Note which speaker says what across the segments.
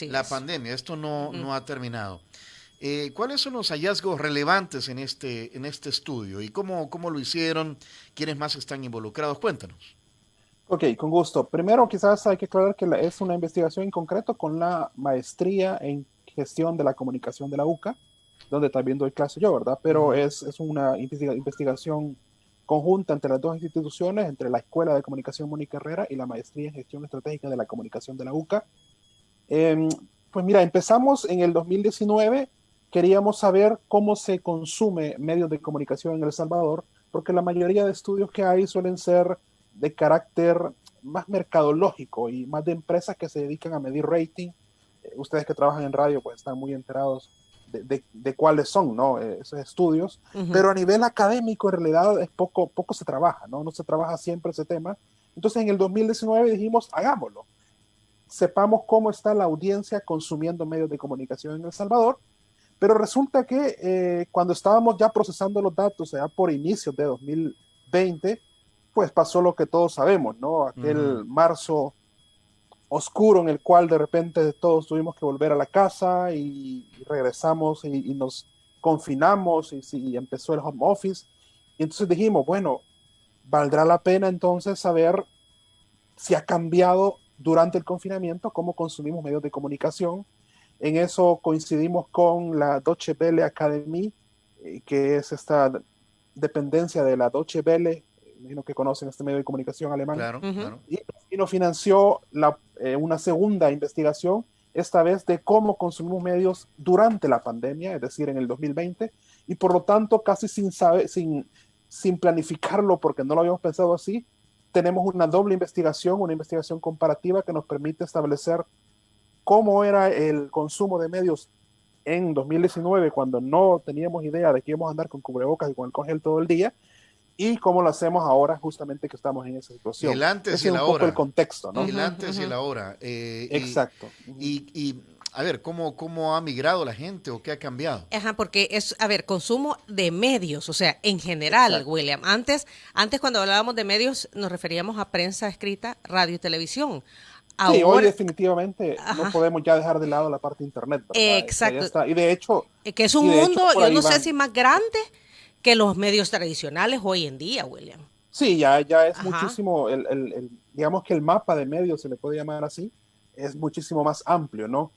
Speaker 1: Así
Speaker 2: la
Speaker 1: es.
Speaker 2: pandemia. Esto no,
Speaker 1: Ujú.
Speaker 2: no ha terminado. ¿Cuáles son los hallazgos relevantes en este estudio y cómo lo hicieron? ¿Quiénes más están involucrados? Cuéntanos.
Speaker 3: Ok, con gusto. Primero, quizás hay que aclarar que es una investigación en concreto con la maestría en gestión de la comunicación de la UCA, donde también doy clase yo, ¿verdad? Pero
Speaker 2: Ujú.
Speaker 3: es una investigación conjunta entre las dos instituciones, entre la Escuela de Comunicación Mónica Herrera y la maestría en gestión estratégica de la comunicación de la UCA. Em, pues mira, empezamos en el 2019, queríamos saber cómo se consume medios de comunicación en El Salvador, porque la mayoría de estudios que hay suelen ser de carácter más mercadológico y más de empresas que se dedican a medir rating. Ustedes que trabajan en radio pues están muy enterados de cuáles son, ¿no? Esos estudios,
Speaker 1: Ujú.
Speaker 3: pero a nivel académico en realidad es poco se trabaja, ¿no? No se trabaja siempre ese tema. Entonces en el 2019 dijimos, hagámoslo, sepamos cómo está la audiencia consumiendo medios de comunicación en El Salvador, pero resulta que cuando estábamos ya procesando los datos, ya por inicios de 2020, pues pasó lo que todos sabemos, ¿no?
Speaker 2: Ujú.
Speaker 3: Aquel marzo oscuro en el cual de repente todos tuvimos que volver a la casa y regresamos y nos confinamos y empezó el home office. Y entonces dijimos, bueno, valdrá la pena entonces saber si ha cambiado durante el confinamiento cómo consumimos medios de comunicación. En eso coincidimos con la Deutsche Welle Academy, que es esta dependencia de la Deutsche Welle, imagino que conocen este medio de comunicación alemán,
Speaker 2: Claro,
Speaker 1: Ujú.
Speaker 2: claro.
Speaker 3: y nos financió una segunda investigación, esta vez de cómo consumimos medios durante la pandemia, es decir, en el 2020, y por lo tanto, casi sin planificarlo, porque no lo habíamos pensado así, tenemos una doble investigación, una investigación comparativa que nos permite establecer cómo era el consumo de medios en 2019, cuando no teníamos idea de que íbamos a andar con cubrebocas y con el congel todo el día, y cómo lo hacemos ahora justamente que estamos en esa situación.
Speaker 2: El antes y
Speaker 3: Ese es
Speaker 2: el
Speaker 3: un poco el
Speaker 2: ahora.
Speaker 3: contexto, ¿no?
Speaker 2: El
Speaker 1: Ujú,
Speaker 2: antes y el
Speaker 1: ujú.
Speaker 2: ahora.
Speaker 3: Exacto. Ujú.
Speaker 2: A ver, ¿cómo ha migrado la gente o qué ha cambiado?
Speaker 1: Ajá, porque es, a ver, consumo de medios, o sea, en general,
Speaker 3: Exacto.
Speaker 1: William. Antes cuando hablábamos de medios nos referíamos a prensa escrita, radio y televisión.
Speaker 3: Sí, hoy
Speaker 1: Ahora,
Speaker 3: definitivamente no
Speaker 1: ajá,
Speaker 3: podemos ya dejar de lado la parte de internet, ¿verdad? Esa ya
Speaker 1: exacto.
Speaker 3: está.
Speaker 1: Que es
Speaker 3: Y
Speaker 1: un
Speaker 3: de hecho
Speaker 1: mundo,
Speaker 3: por
Speaker 1: yo
Speaker 3: ahí
Speaker 1: no sé
Speaker 3: van.
Speaker 1: si más grande que los medios tradicionales hoy en día, William.
Speaker 3: Sí, ya es
Speaker 1: Ajá.
Speaker 3: muchísimo, digamos que el mapa de medios, se le puede llamar así, es muchísimo más amplio, ¿no?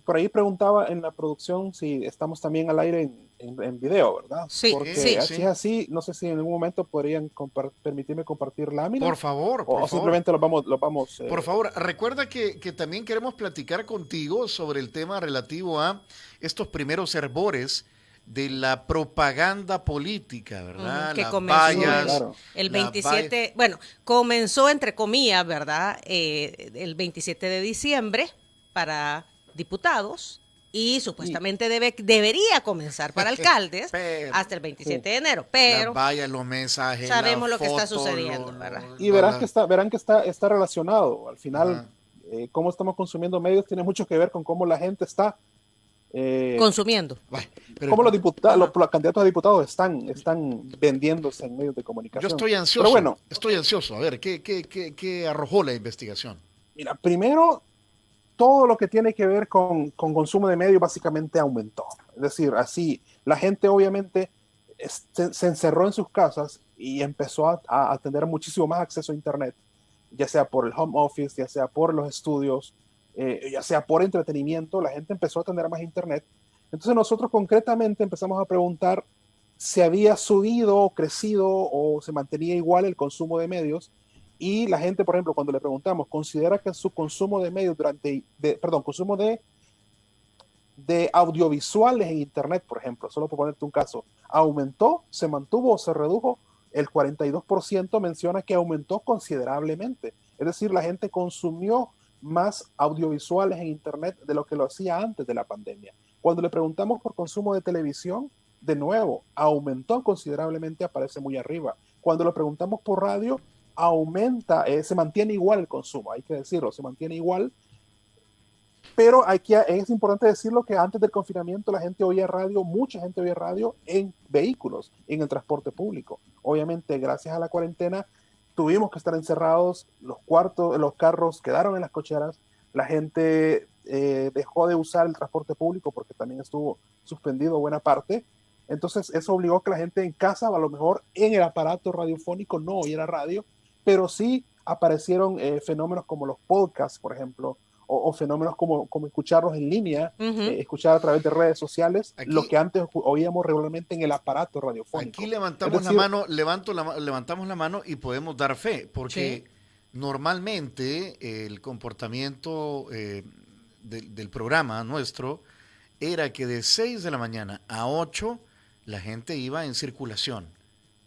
Speaker 3: Por ahí preguntaba en la producción si estamos también al aire en video, ¿verdad?
Speaker 1: Sí,
Speaker 2: Sí,
Speaker 3: Porque
Speaker 1: sí.
Speaker 3: si es
Speaker 2: sí.
Speaker 3: así, no sé si en algún momento podrían permitirme compartir
Speaker 2: Por
Speaker 3: láminas
Speaker 2: favor, por
Speaker 3: o
Speaker 2: favor.
Speaker 3: simplemente los vamos
Speaker 2: Por favor, recuerda que también queremos platicar contigo sobre el tema relativo a estos primeros hervores de la propaganda política,
Speaker 1: Ujú,
Speaker 2: ¿verdad?
Speaker 1: que comenzó
Speaker 3: sí, claro.
Speaker 1: el
Speaker 2: Las vallas.
Speaker 1: 27, bueno, comenzó entre comillas, ¿verdad? El 27 de diciembre para diputados y
Speaker 3: Y,
Speaker 1: supuestamente debería comenzar para alcaldes
Speaker 2: Pero
Speaker 1: hasta el
Speaker 3: sí.
Speaker 1: 27 de enero,
Speaker 2: las
Speaker 1: pero
Speaker 2: vallas, los mensajes, las
Speaker 1: sabemos lo que está
Speaker 2: fotos,
Speaker 1: sucediendo, ¿verdad?
Speaker 3: Y verán que está relacionado. Al final,
Speaker 2: ajá.
Speaker 3: cómo estamos consumiendo medios tiene mucho que ver con cómo la gente está, eh,
Speaker 1: Consumiendo.
Speaker 2: Bueno, pero
Speaker 3: cómo los diputados,
Speaker 1: Ajá.
Speaker 3: los candidatos a diputados están vendiéndose en medios de
Speaker 2: yo
Speaker 3: comunicación.
Speaker 2: estoy
Speaker 3: Pero
Speaker 2: ansioso,
Speaker 3: bueno,
Speaker 2: estoy ansioso. A ver, ¿qué arrojó la investigación?
Speaker 3: mira, primero, todo lo que tiene que ver con consumo de medios básicamente aumentó. Es decir, así, la gente obviamente se encerró en sus casas y empezó a tener muchísimo más acceso a Internet, ya sea por el home office, ya sea por los estudios, ya sea por entretenimiento, la gente empezó a tener más Internet. Entonces nosotros concretamente empezamos a preguntar si había subido, crecido o se mantenía igual el consumo de medios. Y la gente, por ejemplo, cuando le preguntamos, ¿considera que su consumo de medios perdón, consumo de audiovisuales en Internet, por ejemplo, solo por ponerte un caso, aumentó, se mantuvo o se redujo? El 42% menciona que aumentó considerablemente. Es decir, la gente consumió más audiovisuales en Internet de lo que lo hacía antes de la pandemia. Cuando le preguntamos por consumo de televisión, de nuevo, aumentó considerablemente, aparece muy arriba. Cuando le preguntamos por radio, aumenta, se mantiene igual el consumo, hay que decirlo, se mantiene igual, pero es importante decirlo que antes del confinamiento la gente oía radio, mucha gente oía radio en vehículos, en el transporte público. Obviamente, gracias a la cuarentena, tuvimos que estar encerrados, los cuartos, los carros quedaron en las cocheras, la gente dejó de usar el transporte público porque también estuvo suspendido buena parte. Entonces eso obligó a que la gente en casa, a lo mejor en el aparato radiofónico, no oyera radio, pero sí aparecieron fenómenos como los podcasts, por ejemplo, o fenómenos como escucharlos en línea,
Speaker 1: Ujú.
Speaker 3: escuchar a través de redes sociales, lo
Speaker 2: Aquí,
Speaker 3: que antes oíamos regularmente en el aparato
Speaker 2: aquí
Speaker 3: radiofónico. Es
Speaker 2: levantamos la
Speaker 3: decir,
Speaker 2: mano, levantamos la mano y podemos dar fe,
Speaker 1: Sí.
Speaker 2: porque normalmente el comportamiento del programa nuestro era que de 6 de la mañana a 8 la gente iba en circulación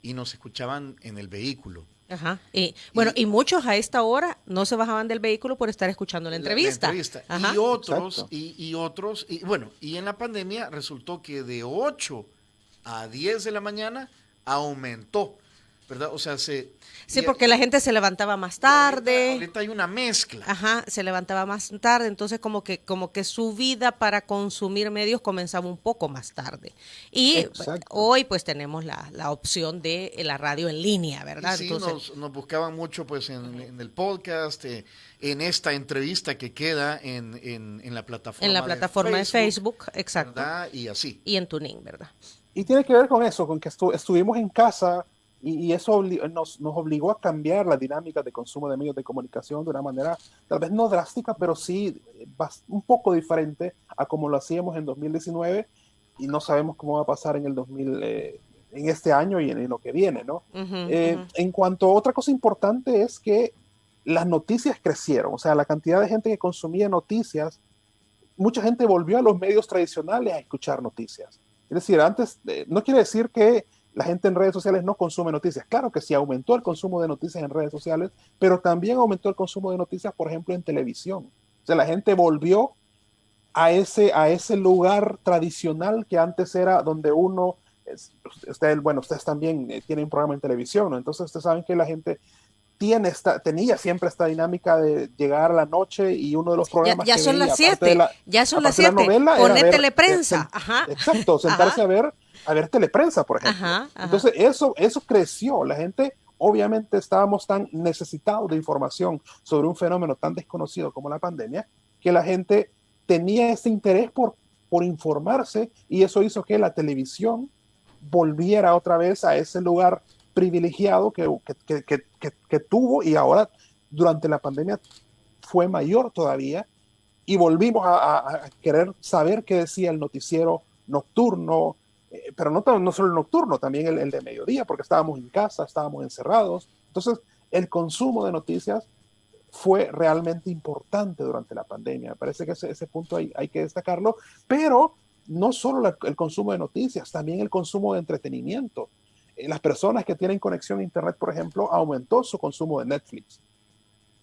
Speaker 2: y nos escuchaban en el vehículo.
Speaker 1: Ajá. Y bueno,
Speaker 2: Y
Speaker 1: y muchos a esta hora no se bajaban del vehículo por estar escuchando la
Speaker 2: la
Speaker 1: entrevista.
Speaker 2: entrevista.
Speaker 1: Ajá.
Speaker 3: exacto.
Speaker 2: Y otros, y bueno, y en la pandemia resultó que de 8 a 10 de la mañana aumentó, ¿verdad? O sea,
Speaker 1: Sí, porque la gente se levantaba más tarde.
Speaker 2: ahorita hay una mezcla.
Speaker 1: Ajá, se levantaba más tarde, entonces como que su vida para consumir medios comenzaba un poco más tarde. Y
Speaker 3: Exacto.
Speaker 1: hoy pues tenemos la opción de la radio en línea,
Speaker 2: Y
Speaker 1: ¿verdad?
Speaker 2: sí,
Speaker 1: Entonces,
Speaker 2: nos buscaban mucho pues en el podcast, en esta entrevista que queda en la
Speaker 1: en la
Speaker 2: plataforma
Speaker 1: plataforma de Facebook, exacto,
Speaker 2: ¿verdad? Y así.
Speaker 1: y en Tuning, ¿verdad?
Speaker 3: Y tiene que ver con eso, con que estuvimos en casa y eso nos obligó a cambiar la dinámica de consumo de medios de comunicación de una manera tal vez no drástica, pero sí un poco diferente a como lo hacíamos en 2019 y no sabemos cómo va a pasar en el 2000, en este año y en lo que viene, ¿no?
Speaker 1: Ujú, ujú.
Speaker 3: En cuanto a otra cosa importante es que las noticias crecieron, o sea, la cantidad de gente que consumía noticias, mucha gente volvió a los medios tradicionales a escuchar noticias. Es decir, antes, no quiere decir que la gente en redes sociales no consume noticias. Claro que sí, aumentó el consumo de noticias en redes sociales, pero también aumentó el consumo de noticias, por ejemplo, en televisión. O sea, la gente volvió a ese lugar tradicional que antes era donde uno, ustedes también tienen un programa en televisión, ¿no? Entonces ustedes saben que la gente tenía siempre esta dinámica de llegar a la noche y uno de los
Speaker 1: Ya,
Speaker 3: programas
Speaker 1: ya
Speaker 3: que
Speaker 1: son las
Speaker 3: veía,
Speaker 1: 7, ya son las
Speaker 3: aparte de la
Speaker 1: 7.
Speaker 3: novela, era ver,
Speaker 1: Ponétele prensa. Ajá,
Speaker 3: exacto,
Speaker 1: ajá,
Speaker 3: sentarse a ver teleprensa, por ejemplo.
Speaker 1: ajá, ajá.
Speaker 3: Entonces, eso creció. La gente, obviamente, estábamos tan necesitados de información sobre un fenómeno tan desconocido como la pandemia, que la gente tenía ese interés por informarse y eso hizo que la televisión volviera otra vez a ese lugar privilegiado que tuvo y ahora durante la pandemia fue mayor todavía y volvimos a querer saber qué decía el noticiero nocturno, pero no solo el nocturno, también el de mediodía, porque estábamos en casa, estábamos encerrados. Entonces, el consumo de noticias fue realmente importante durante la pandemia. Me parece que ese punto hay que destacarlo, pero no solo el consumo de noticias, también el consumo de entretenimiento. Las personas que tienen conexión a Internet, por ejemplo, aumentó su consumo de Netflix,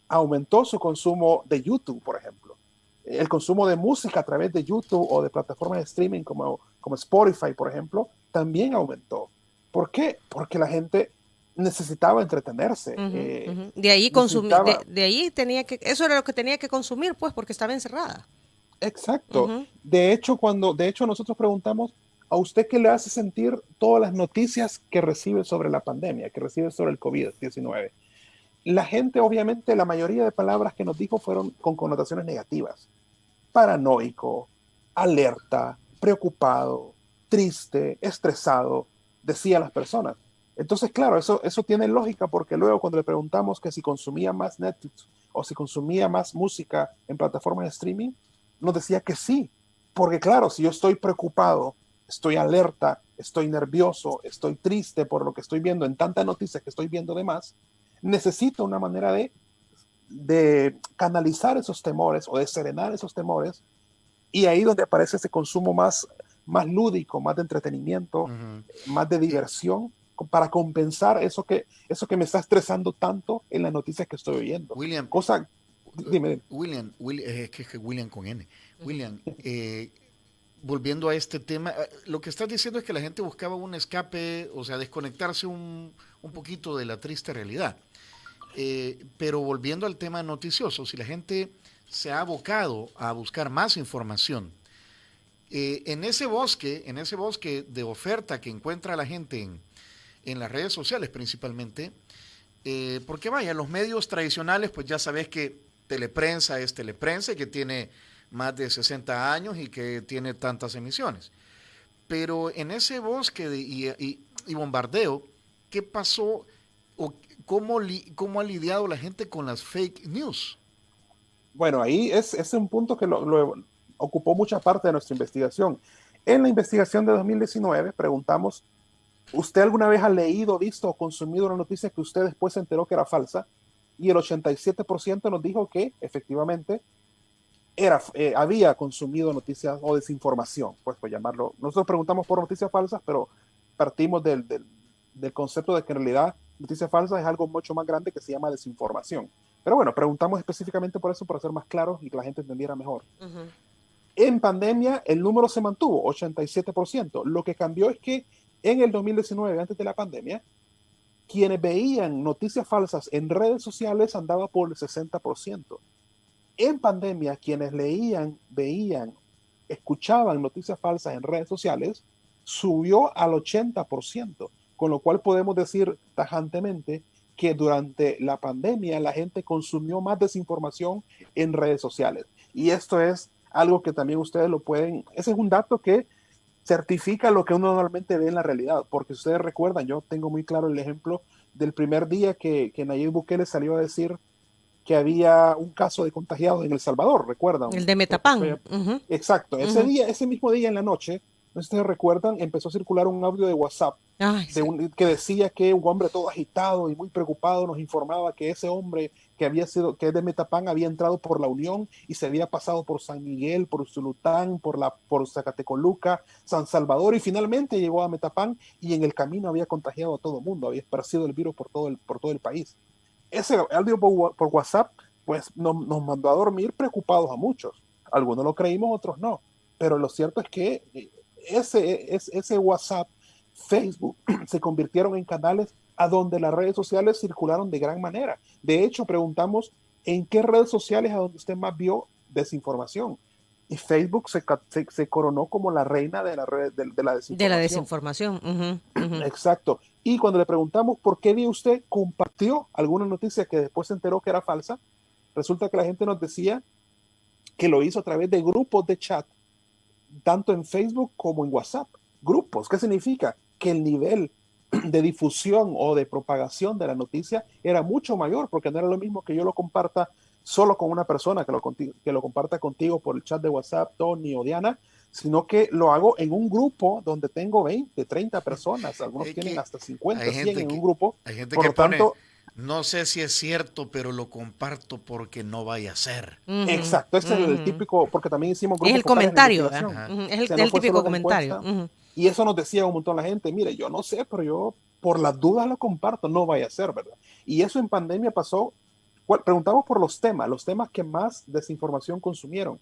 Speaker 3: aumentó su consumo de YouTube, por ejemplo. El consumo de música a través de YouTube o de plataformas de streaming como Spotify, por ejemplo, también aumentó. ¿Por qué? Porque la gente necesitaba entretenerse,
Speaker 1: Ujú, ujú. De ahí consumir,
Speaker 3: necesitaba.
Speaker 1: de ahí tenía que, eso era lo que tenía que consumir, pues, porque estaba encerrada.
Speaker 3: Exacto.
Speaker 1: Ujú.
Speaker 3: De hecho nosotros preguntamos a usted qué le hace sentir todas las noticias que recibe sobre la pandemia, que recibe sobre el COVID-19. La gente, obviamente, la mayoría de palabras que nos dijo fueron con connotaciones negativas. Paranoico, alerta, preocupado, triste, estresado, decían las personas. Entonces, claro, eso tiene lógica porque luego cuando le preguntamos que si consumía más Netflix o si consumía más música en plataformas de streaming, nos decía que sí. Porque claro, si yo estoy preocupado, estoy alerta, estoy nervioso, estoy triste por lo que estoy viendo en tantas noticias que estoy viendo de más, necesito una manera de canalizar esos temores o de serenar esos temores y ahí donde aparece ese consumo más lúdico, más de entretenimiento,
Speaker 2: Ujú.
Speaker 3: más de
Speaker 2: Eh,
Speaker 3: diversión para compensar eso que me está estresando tanto en las noticias que estoy oyendo.
Speaker 2: William,
Speaker 3: Cosa, dime.
Speaker 2: Es que William con N. William, volviendo a este tema, lo que estás diciendo es que la gente buscaba un escape, o sea, desconectarse un poquito de la triste realidad. Pero volviendo al tema noticioso, si la gente se ha abocado a buscar más información, en ese bosque de oferta que encuentra la gente en las redes sociales principalmente, porque vaya, los medios tradicionales, pues ya sabes que Teleprensa es Teleprensa y que tiene más de 60 años y que tiene tantas emisiones. Pero en ese bosque y bombardeo, ¿qué pasó o cómo ha lidiado la gente con las fake news?
Speaker 3: Bueno, ahí es un punto que lo ocupó mucha parte de nuestra investigación. En la investigación de 2019 preguntamos, ¿usted alguna vez ha leído, visto o consumido una noticia que usted después se enteró que era falsa? Y el 87% nos dijo que efectivamente había consumido noticias o desinformación, pues por llamarlo. Nosotros preguntamos por noticias falsas, pero partimos del concepto de que en realidad noticias falsas es algo mucho más grande que se llama desinformación. Pero bueno, preguntamos específicamente por eso, para ser más claros y que la gente entendiera mejor.
Speaker 1: Ujú.
Speaker 3: En pandemia el número se mantuvo, 87%. Lo que cambió es que en el 2019, antes de la pandemia, quienes veían noticias falsas en redes sociales andaba por el 60%. En pandemia, quienes leían, veían, escuchaban noticias falsas en redes sociales, subió al 80%, con lo cual podemos decir tajantemente que durante la pandemia la gente consumió más desinformación en redes sociales. Y esto es algo que también ustedes lo pueden, ese es un dato que certifica lo que uno normalmente ve en la realidad, porque ustedes recuerdan, yo tengo muy claro el ejemplo del primer día que Nayib Bukele salió a decir que había un caso de contagiados en El Salvador, ¿recuerdan?
Speaker 1: El de
Speaker 3: Creo que
Speaker 1: Metapán.
Speaker 3: fue
Speaker 1: Ujú,
Speaker 3: exacto. Ese
Speaker 1: ujú.
Speaker 3: día, ese mismo día en la noche, no sé si ustedes recuerdan, empezó a circular un audio de WhatsApp
Speaker 1: Ay, sí.
Speaker 3: que decía que un hombre todo agitado y muy preocupado nos informaba que ese hombre que es de Metapán había entrado por La Unión y se había pasado por San Miguel, por Usulután, por Zacatecoluca, San Salvador y finalmente llegó a Metapán y en el camino había contagiado a todo el mundo, había esparcido el virus por todo el país. Ese audio por WhatsApp pues nos mandó a dormir preocupados a muchos. Algunos lo creímos, otros no. Pero lo cierto es que ese WhatsApp, Facebook, se convirtieron en canales a donde las redes sociales circularon de gran manera. De hecho, preguntamos en qué redes sociales a donde usted más vio desinformación. Y Facebook se coronó como la reina de la, red, de la
Speaker 1: De la
Speaker 3: desinformación.
Speaker 1: desinformación. Ujú, ujú.
Speaker 3: Exacto. Y cuando le preguntamos por qué vio usted compartió alguna noticia que después se enteró que era falsa, resulta que la gente nos decía que lo hizo a través de grupos de chat, tanto en Facebook como en WhatsApp. Grupos, ¿qué significa? Que el nivel de difusión o de propagación de la noticia era mucho mayor, porque no era lo mismo que yo lo comparta solo con una persona, que lo comparta contigo por el chat de WhatsApp, Tony o Diana, sino que lo hago en un grupo donde tengo 20, 30 personas, algunos
Speaker 2: Es
Speaker 3: tienen
Speaker 2: que
Speaker 3: hasta 50,
Speaker 2: hay
Speaker 3: 100
Speaker 2: gente
Speaker 3: en un
Speaker 2: que,
Speaker 3: grupo,
Speaker 2: hay gente
Speaker 3: por
Speaker 2: que
Speaker 3: lo
Speaker 2: pone,
Speaker 3: tanto,
Speaker 2: no sé si es cierto, pero lo comparto porque no vaya a ser.
Speaker 1: Ujú,
Speaker 3: exacto, ese es el
Speaker 1: ujú.
Speaker 3: típico, porque también hicimos
Speaker 1: Es
Speaker 3: grupos
Speaker 1: el
Speaker 3: focales en la
Speaker 1: comentario, ¿verdad?
Speaker 3: investigación,
Speaker 2: Ajá.
Speaker 1: Ujú.
Speaker 3: o sea,
Speaker 1: Es
Speaker 3: no
Speaker 1: el
Speaker 3: fue solo
Speaker 1: típico
Speaker 3: la
Speaker 1: comentario.
Speaker 3: encuesta,
Speaker 1: Ujú.
Speaker 3: y eso nos decía un montón la gente, mire, yo no sé, pero yo por las dudas lo comparto, no vaya a ser, ¿verdad? Y eso en pandemia pasó, preguntamos por los temas que más desinformación consumieron.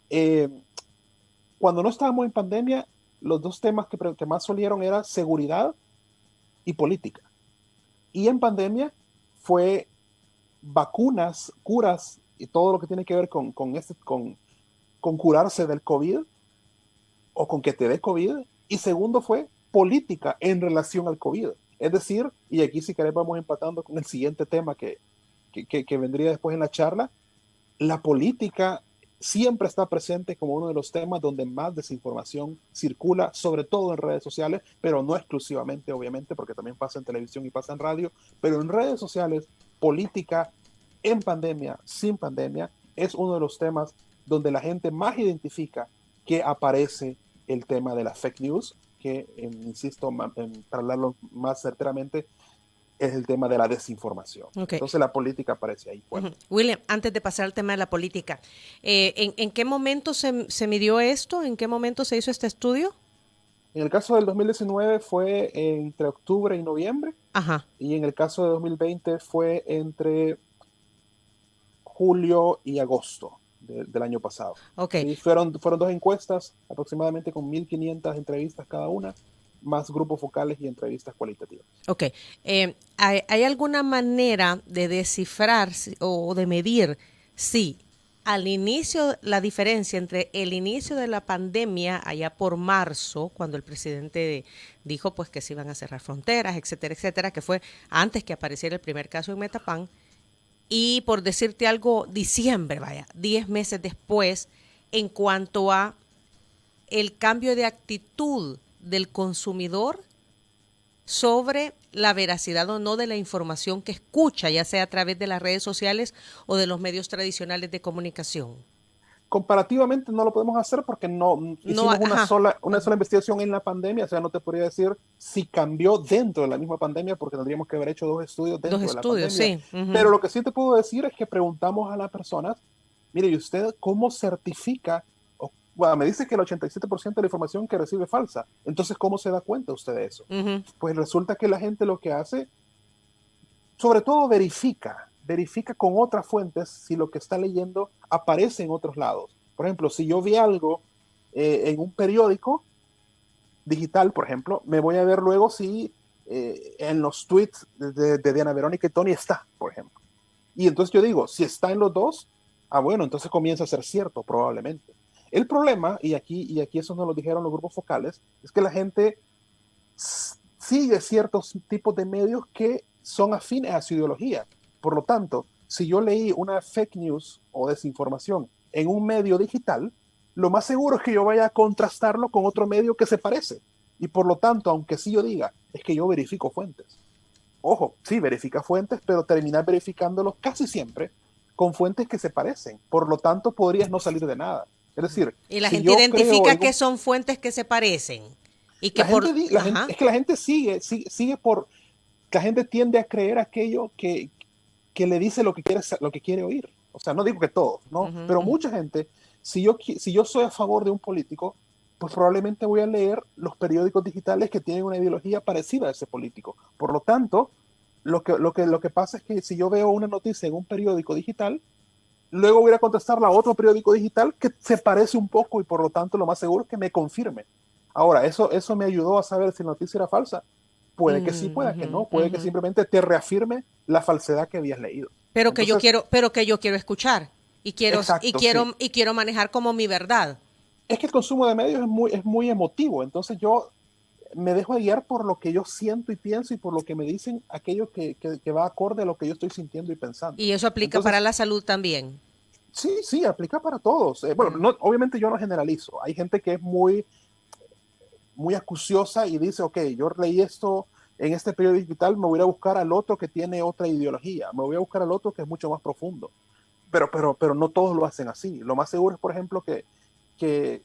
Speaker 3: Eh, Cuando no estábamos en pandemia, los dos temas que más solieron era seguridad y política. Y en pandemia fue vacunas, curas y todo lo que tiene que ver con curarse del COVID o con que te dé COVID. Y segundo fue política en relación al COVID. Es decir, y aquí si querés vamos empatando con el siguiente tema que vendría después en la charla, la política siempre está presente como uno de los temas donde más desinformación circula, sobre todo en redes sociales, pero no exclusivamente, obviamente, porque también pasa en televisión y pasa en radio, pero en redes sociales, política, en pandemia, sin pandemia, es uno de los temas donde la gente más identifica que aparece el tema de la fake news, que, insisto, para hablarlo más certeramente, es el tema de la desinformación.
Speaker 1: Ok.
Speaker 3: Entonces la política aparece ahí
Speaker 1: Ujú.
Speaker 3: fuerte.
Speaker 1: William, antes de pasar al tema de la política, ¿en qué momento se midió esto? ¿En qué momento se hizo este estudio?
Speaker 3: En el caso del 2019 fue entre octubre y noviembre,
Speaker 1: Ajá,
Speaker 3: y en el caso de 2020 fue entre julio y agosto del año pasado.
Speaker 1: ok,
Speaker 3: ¿Sí? Fueron dos encuestas, aproximadamente con 1.500 entrevistas cada una, más grupos focales y entrevistas cualitativas.
Speaker 1: ok. ¿Hay alguna manera de descifrar o de medir si al inicio, la diferencia entre el inicio de la pandemia allá por marzo, cuando el presidente dijo pues que se iban a cerrar fronteras, etcétera, que fue antes que apareciera el primer caso en Metapán, y por decirte algo, diciembre, vaya, 10 meses después, en cuanto a el cambio de actitud del consumidor sobre la veracidad o no de la información que escucha, ya sea a través de las redes sociales o de los medios tradicionales de comunicación.
Speaker 3: Comparativamente no lo podemos hacer porque no
Speaker 1: No,
Speaker 3: hicimos una
Speaker 1: ajá,
Speaker 3: sola investigación en la pandemia, o sea, no te podría decir si cambió dentro de la misma pandemia porque tendríamos que haber hecho 2 estudios
Speaker 1: dos
Speaker 3: dentro de la
Speaker 1: estudios,
Speaker 3: pandemia.
Speaker 1: sí.
Speaker 3: Pero
Speaker 1: Ujú.
Speaker 3: lo que sí te puedo decir es que preguntamos a las personas, mire, ¿y usted cómo certifica? Bueno, me dice que el 87% de la información que recibe es falsa. Entonces, ¿cómo se da cuenta usted de eso?
Speaker 1: Ujú.
Speaker 3: Pues resulta que la gente lo que hace, sobre todo verifica con otras fuentes si lo que está leyendo aparece en otros lados. Por ejemplo, si yo vi algo en un periódico digital, por ejemplo, me voy a ver luego si en los tweets de Diana Verónica y Tony está, por ejemplo. Y entonces yo digo, si está en los dos, bueno, entonces comienza a ser cierto, probablemente. El problema, y aquí eso nos lo dijeron los grupos focales, es que la gente sigue ciertos tipos de medios que son afines a su ideología. Por lo tanto, si yo leí una fake news o desinformación en un medio digital, lo más seguro es que yo vaya a contrastarlo con otro medio que se parece. Y por lo tanto, aunque sí yo diga, es que yo verifico fuentes. Ojo, sí, verifica fuentes, pero terminar verificándolos casi siempre con fuentes que se parecen. Por lo tanto, podrías no salir de nada. Es decir,
Speaker 1: Y la
Speaker 3: si
Speaker 1: gente
Speaker 3: yo creo
Speaker 1: identifica
Speaker 3: en
Speaker 1: que
Speaker 3: un,
Speaker 1: son fuentes que se parecen y que
Speaker 3: la gente,
Speaker 1: por,
Speaker 3: la gente,
Speaker 1: ajá,
Speaker 3: es que la gente sigue por, la gente tiende a creer aquello que le dice lo que quiere oír. O sea, no digo que todos, ¿no?
Speaker 1: ujú,
Speaker 3: Pero
Speaker 1: ujú.
Speaker 3: mucha gente, si yo soy a favor de un político, pues probablemente voy a leer los periódicos digitales que tienen una ideología parecida a ese político. Por lo tanto, lo que pasa es que si yo veo una noticia en un periódico digital, luego voy a contestarla a otro periódico digital que se parece un poco y por lo tanto lo más seguro es que me confirme. Ahora, eso me ayudó a saber si la noticia era falsa. Puede que sí,
Speaker 1: Mm,
Speaker 3: puede que
Speaker 1: ujú,
Speaker 3: no, puede que
Speaker 1: ujú.
Speaker 3: simplemente te reafirme la falsedad que habías leído. Entonces,
Speaker 1: Pero que yo quiero escuchar
Speaker 3: exacto, sí.
Speaker 1: y quiero manejar como mi verdad.
Speaker 3: Es que el consumo de medios es muy emotivo, entonces yo me dejo guiar por lo que yo siento y pienso y por lo que me dicen aquello que va acorde a lo que yo estoy sintiendo y pensando.
Speaker 1: Y eso aplica para
Speaker 3: Entonces,
Speaker 1: la salud también.
Speaker 3: sí, sí, aplica para todos. Bueno,
Speaker 1: Mm.
Speaker 3: obviamente yo no generalizo. Hay gente que es muy acuciosa y dice, ok, yo leí esto en este periodo digital, me voy a buscar al otro que tiene otra ideología, me voy a buscar al otro que es mucho más profundo. Pero no todos lo hacen así. Lo más seguro es, por ejemplo, que, que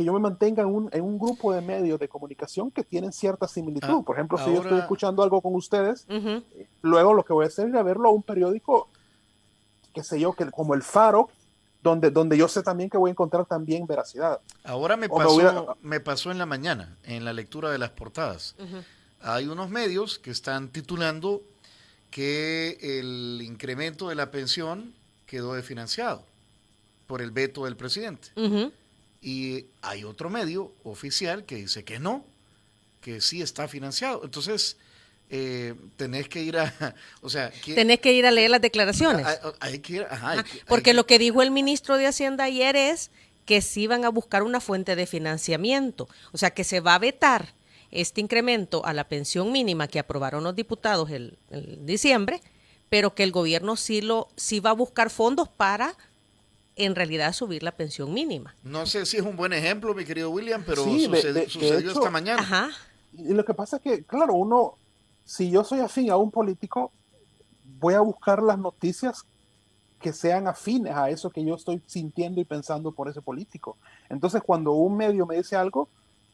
Speaker 3: yo me mantenga en un grupo de medios de comunicación que tienen cierta
Speaker 2: Ah,
Speaker 3: similitud. Por ejemplo, si yo estoy
Speaker 2: ahora,
Speaker 3: escuchando algo con ustedes,
Speaker 1: Ujú.
Speaker 3: luego lo que voy a hacer es ir a verlo a un periódico, qué sé yo, como El Faro, donde yo sé también que voy a encontrar también veracidad.
Speaker 2: ahora
Speaker 3: O me voy a,
Speaker 2: me pasó en la mañana, en la lectura de las portadas.
Speaker 1: Ujú.
Speaker 2: Hay unos medios que están titulando que el incremento de la pensión quedó desfinanciado por el veto del presidente.
Speaker 1: Ujú.
Speaker 2: Y hay otro medio oficial que dice que no, que sí está financiado. Entonces, tenés que ir a, o sea,
Speaker 1: Tenés que ir a leer las declaraciones.
Speaker 2: hay que ir, ajá,
Speaker 1: Ajá, porque lo que dijo el ministro de Hacienda ayer es que sí van a buscar una fuente de financiamiento, o sea que se va a vetar este incremento a la pensión mínima que aprobaron los diputados el diciembre, pero que el gobierno sí va a buscar fondos para en realidad subir la pensión mínima.
Speaker 2: no sé si es un buen ejemplo, mi querido William, pero
Speaker 3: sí, de
Speaker 2: sucedió esta
Speaker 3: hecho,
Speaker 2: mañana.
Speaker 1: Ajá.
Speaker 3: y lo que pasa es que, claro, si yo soy afín a un político, voy a buscar las noticias que sean afines a eso que yo estoy sintiendo y pensando por ese político. Entonces, cuando un medio me dice algo,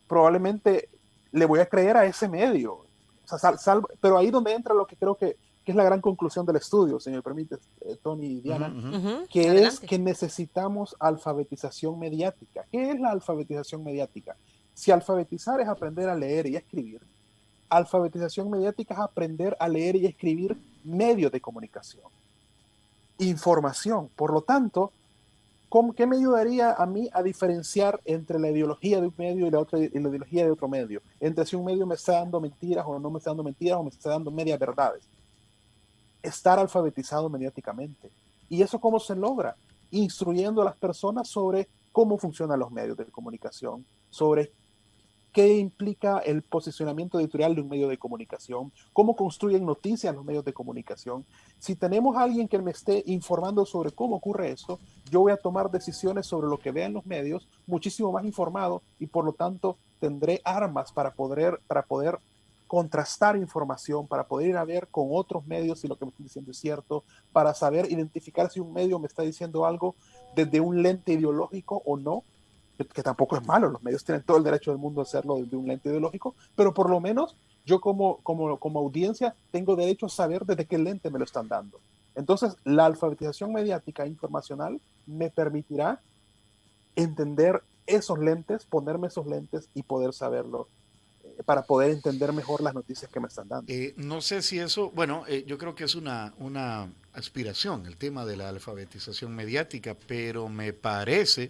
Speaker 3: probablemente le voy a creer a ese medio. O sea, pero ahí donde entra lo que creo que es la gran conclusión del estudio, si me permite, Tony y
Speaker 2: Uh
Speaker 3: Diana,
Speaker 2: -huh.
Speaker 1: Ujú.
Speaker 3: que es
Speaker 1: Adelante.
Speaker 3: que necesitamos alfabetización mediática. ¿Qué es la alfabetización mediática? Si alfabetizar es aprender a leer y a escribir, alfabetización mediática es aprender a leer y a escribir medios de comunicación, información. Por lo tanto, ¿qué me ayudaría a mí a diferenciar entre la ideología de un medio y la ideología de otro medio? Entre si un medio me está dando mentiras o no me está dando mentiras o me está dando medias verdades. Estar alfabetizado mediáticamente. ¿Y eso cómo se logra? Instruyendo a las personas sobre cómo funcionan los medios de comunicación, sobre qué implica el posicionamiento editorial de un medio de comunicación, cómo construyen noticias los medios de comunicación. Si tenemos a alguien que me esté informando sobre cómo ocurre esto, yo voy a tomar decisiones sobre lo que vean los medios muchísimo más informado y por lo tanto tendré armas para poder contrastar información, para poder ir a ver con otros medios si lo que me están diciendo es cierto, para saber identificar si un medio me está diciendo algo desde un lente ideológico o no, que tampoco es malo, los medios tienen todo el derecho del mundo a hacerlo desde un lente ideológico, pero por lo menos yo como audiencia tengo derecho a saber desde qué lente me lo están dando. Entonces, la alfabetización mediática e informacional me permitirá entender esos lentes, ponerme esos lentes y poder saberlo, para poder entender mejor las noticias que me están dando.
Speaker 2: No sé si eso, bueno, yo creo que es una aspiración el tema de la alfabetización mediática, pero me parece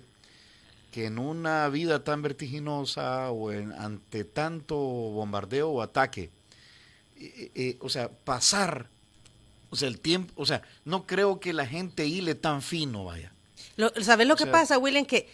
Speaker 2: que en una vida tan vertiginosa o ante tanto bombardeo o ataque, o sea, pasar, o sea, el tiempo, o sea, no creo que la gente hile tan fino, vaya.
Speaker 1: ¿Sabes lo que pasa, William? Que,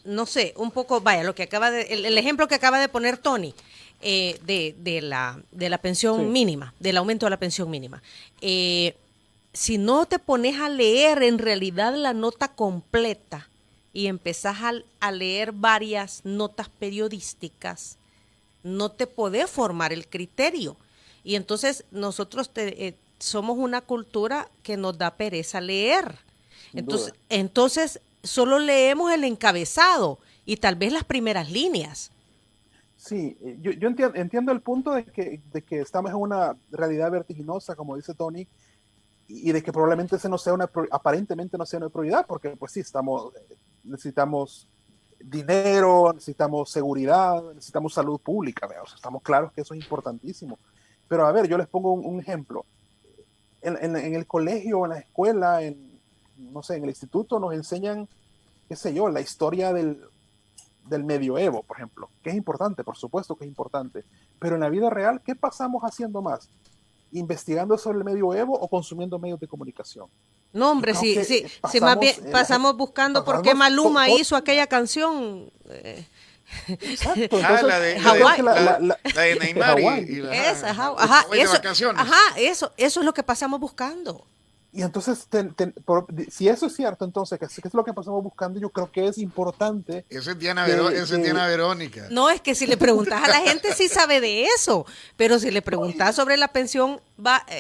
Speaker 1: no sé, un poco, vaya, lo que el ejemplo que acaba de poner Tony, de la pensión mínima, del aumento de la pensión mínima. Si no te pones a leer en realidad la nota completa y empezás a leer varias notas periodísticas, no te podés formar el criterio. Y entonces nosotros somos una cultura que nos da pereza leer. Entonces solo leemos el encabezado y tal vez las primeras líneas.
Speaker 3: Sí, yo entiendo el punto de que estamos en una realidad vertiginosa, como dice Tony, y de que probablemente aparentemente no sea una prioridad, porque pues sí, necesitamos dinero, necesitamos seguridad, necesitamos salud pública, o sea, estamos claros que eso es importantísimo. Pero a ver, yo les pongo un ejemplo. En el colegio, en la escuela, no sé, en el instituto nos enseñan, qué sé yo, la historia del medioevo, por ejemplo, que es importante, por supuesto que es importante, pero en la vida real, ¿qué pasamos haciendo más? ¿Investigando sobre el medioevo o consumiendo medios de comunicación?
Speaker 1: No, hombre, sí, más bien pasamos buscando por qué Maluma hizo aquella canción.
Speaker 3: Exacto, entonces,
Speaker 2: la de Neymar
Speaker 1: eso es lo que pasamos buscando.
Speaker 3: Y entonces, si eso es cierto, entonces, ¿qué es lo que pasamos buscando? Yo creo que es importante.
Speaker 2: Eso es Diana Verónica.
Speaker 1: No, es que si le preguntas a la gente sí sabe de eso, pero si le preguntas sobre la pensión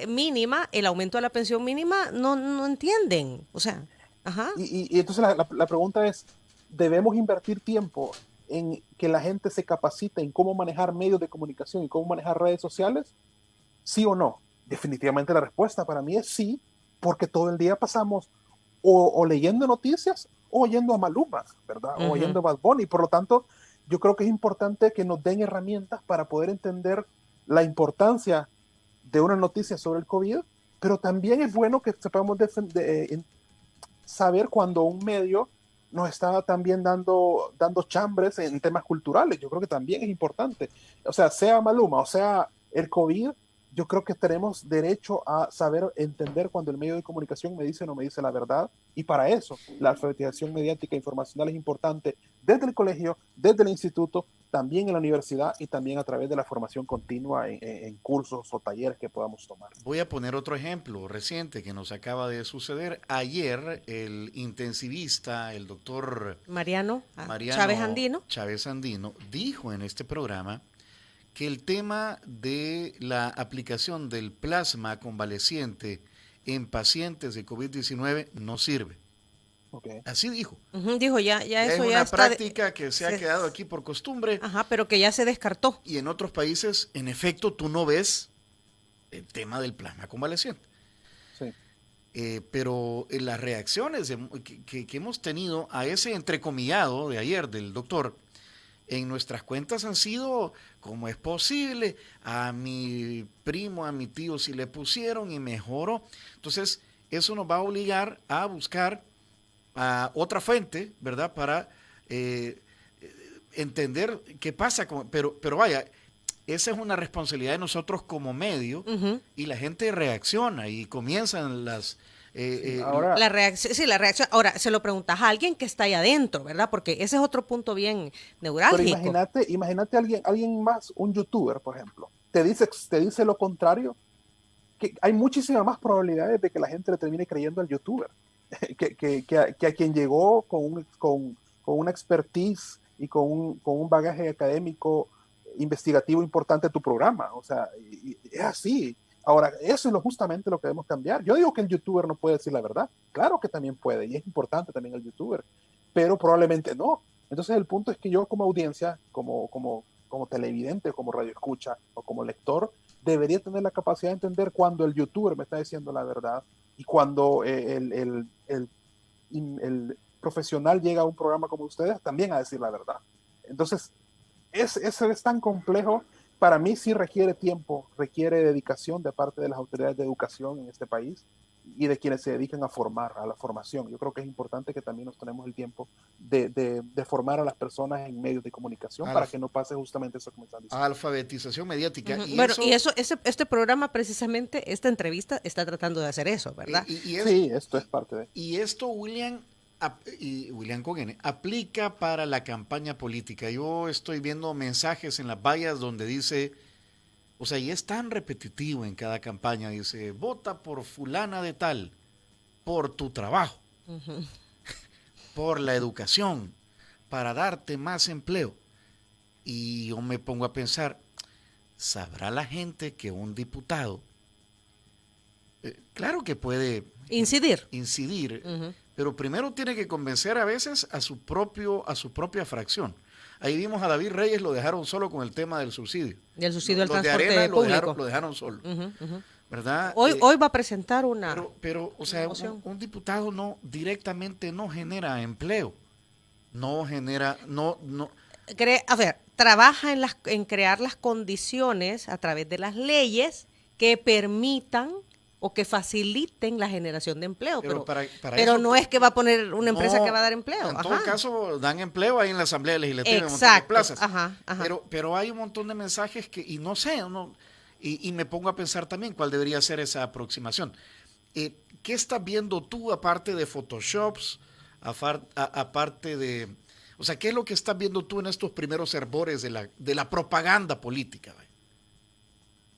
Speaker 1: mínima, el aumento de la pensión mínima, no entienden. O sea, ajá.
Speaker 3: Y entonces la pregunta es, ¿debemos invertir tiempo en que la gente se capacite en cómo manejar medios de comunicación y cómo manejar redes sociales? ¿Sí o no? Definitivamente la respuesta para mí es sí, porque todo el día pasamos o leyendo noticias o oyendo a Maluma, ¿verdad? O oyendo a Bad Bunny. Por lo tanto, yo creo que es importante que nos den herramientas para poder entender la importancia de una noticia sobre el COVID, pero también es bueno que sepamos saber cuando un medio nos está también dando chambres en temas culturales. Yo creo que también es importante. O sea Maluma, o sea el COVID, yo creo que tenemos derecho a saber entender cuando el medio de comunicación me dice o no me dice la verdad, y para eso la alfabetización mediática e informacional es importante desde el colegio, desde el instituto, también en la universidad y también a través de la formación continua en cursos o talleres que podamos tomar.
Speaker 2: Voy a poner otro ejemplo reciente que nos acaba de suceder. Ayer el intensivista, el doctor
Speaker 1: Mariano Chávez
Speaker 2: Andino, dijo en este programa que el tema de la aplicación del plasma convaleciente en pacientes de COVID-19 no sirve.
Speaker 3: Okay.
Speaker 2: Así dijo.
Speaker 1: Dijo, ya eso
Speaker 2: es
Speaker 1: ya
Speaker 2: una práctica que se ha quedado aquí por costumbre.
Speaker 1: Ajá, pero que ya se descartó.
Speaker 2: Y en otros países, en efecto, tú no ves el tema del plasma convaleciente.
Speaker 3: Sí.
Speaker 2: Pero las reacciones que hemos tenido a ese entrecomillado de ayer del doctor en nuestras cuentas han sido, ¿cómo es posible? A mi primo, a mi tío sí le pusieron y mejoró. Entonces, eso nos va a obligar a buscar a otra fuente, ¿verdad? Para entender qué pasa. Pero vaya, esa es una responsabilidad de nosotros como medio, y la gente reacciona y comienzan
Speaker 3: Ahora,
Speaker 1: La reacción, sí, la reacción. Ahora, se lo preguntas a alguien que está ahí adentro, ¿verdad? Porque ese es otro punto bien
Speaker 3: pero
Speaker 1: neurálgico.
Speaker 3: imagínate alguien más, un youtuber, por ejemplo, te dice lo contrario, que hay muchísimas más probabilidades de que la gente le termine creyendo al youtuber que a quien llegó con una expertise y con un bagaje académico investigativo importante a tu programa. O sea, y es así. Ahora, eso es justamente lo que debemos cambiar. Yo digo que el youtuber no puede decir la verdad. Claro que también puede, y es importante también el youtuber, pero probablemente no. Entonces el punto es que yo como audiencia, como televidente, como radioescucha o como lector, debería tener la capacidad de entender cuando el youtuber me está diciendo la verdad y cuando el profesional llega a un programa como ustedes también a decir la verdad. Entonces, eso es tan complejo. Para mí sí requiere tiempo, requiere dedicación de parte de las autoridades de educación en este país y de quienes se dedican a formar, a la formación. Yo creo que es importante que también nos tenemos el tiempo de formar a las personas en medios de comunicación
Speaker 2: a la
Speaker 3: para que no pase justamente eso que me están diciendo.
Speaker 2: alfabetización mediática.
Speaker 1: Ujú.
Speaker 2: Y
Speaker 1: Bueno, y
Speaker 2: eso,
Speaker 1: este programa precisamente, esta entrevista está tratando de hacer eso, ¿verdad?
Speaker 3: Sí, esto es parte de...
Speaker 2: y esto, William, y William con N, aplica para la campaña política. Yo estoy viendo mensajes en las vallas donde dice, o sea, y es tan repetitivo en cada campaña, dice, vota por fulana de tal, por tu trabajo, por la educación, para darte más empleo. Y yo me pongo a pensar, ¿sabrá la gente que un diputado, claro que puede
Speaker 1: Incidir.
Speaker 2: incidir,
Speaker 1: Ujú.
Speaker 2: pero primero tiene que convencer a veces a su propia fracción? Ahí vimos a David Reyes, lo dejaron solo con el tema del subsidio.
Speaker 1: Del subsidio al
Speaker 2: Los de
Speaker 1: transporte
Speaker 2: Arena
Speaker 1: público.
Speaker 2: lo dejaron solo,
Speaker 1: Ujú, ujú.
Speaker 2: ¿verdad?
Speaker 1: Hoy va a presentar
Speaker 2: O
Speaker 1: una
Speaker 2: sea,
Speaker 1: moción.
Speaker 2: un diputado no directamente no genera empleo, no genera, no,
Speaker 1: A ver, trabaja en crear las condiciones a través de las leyes que permitan o que faciliten la generación de empleo,
Speaker 2: pero para
Speaker 1: pero
Speaker 2: eso
Speaker 1: no es que va a poner una empresa que
Speaker 2: no,
Speaker 1: va a dar empleo.
Speaker 2: en
Speaker 1: Ajá.
Speaker 2: todo caso dan empleo ahí en la Asamblea Legislativa en un montón de
Speaker 1: Exacto.
Speaker 2: plazas.
Speaker 1: Ajá, ajá.
Speaker 2: Pero hay un montón de mensajes que, y no sé, no, y me pongo a pensar también cuál debería ser esa aproximación. ¿Qué estás viendo tú aparte de Photoshops, aparte de, o sea, qué es lo que estás viendo tú en estos primeros hervores de la propaganda política?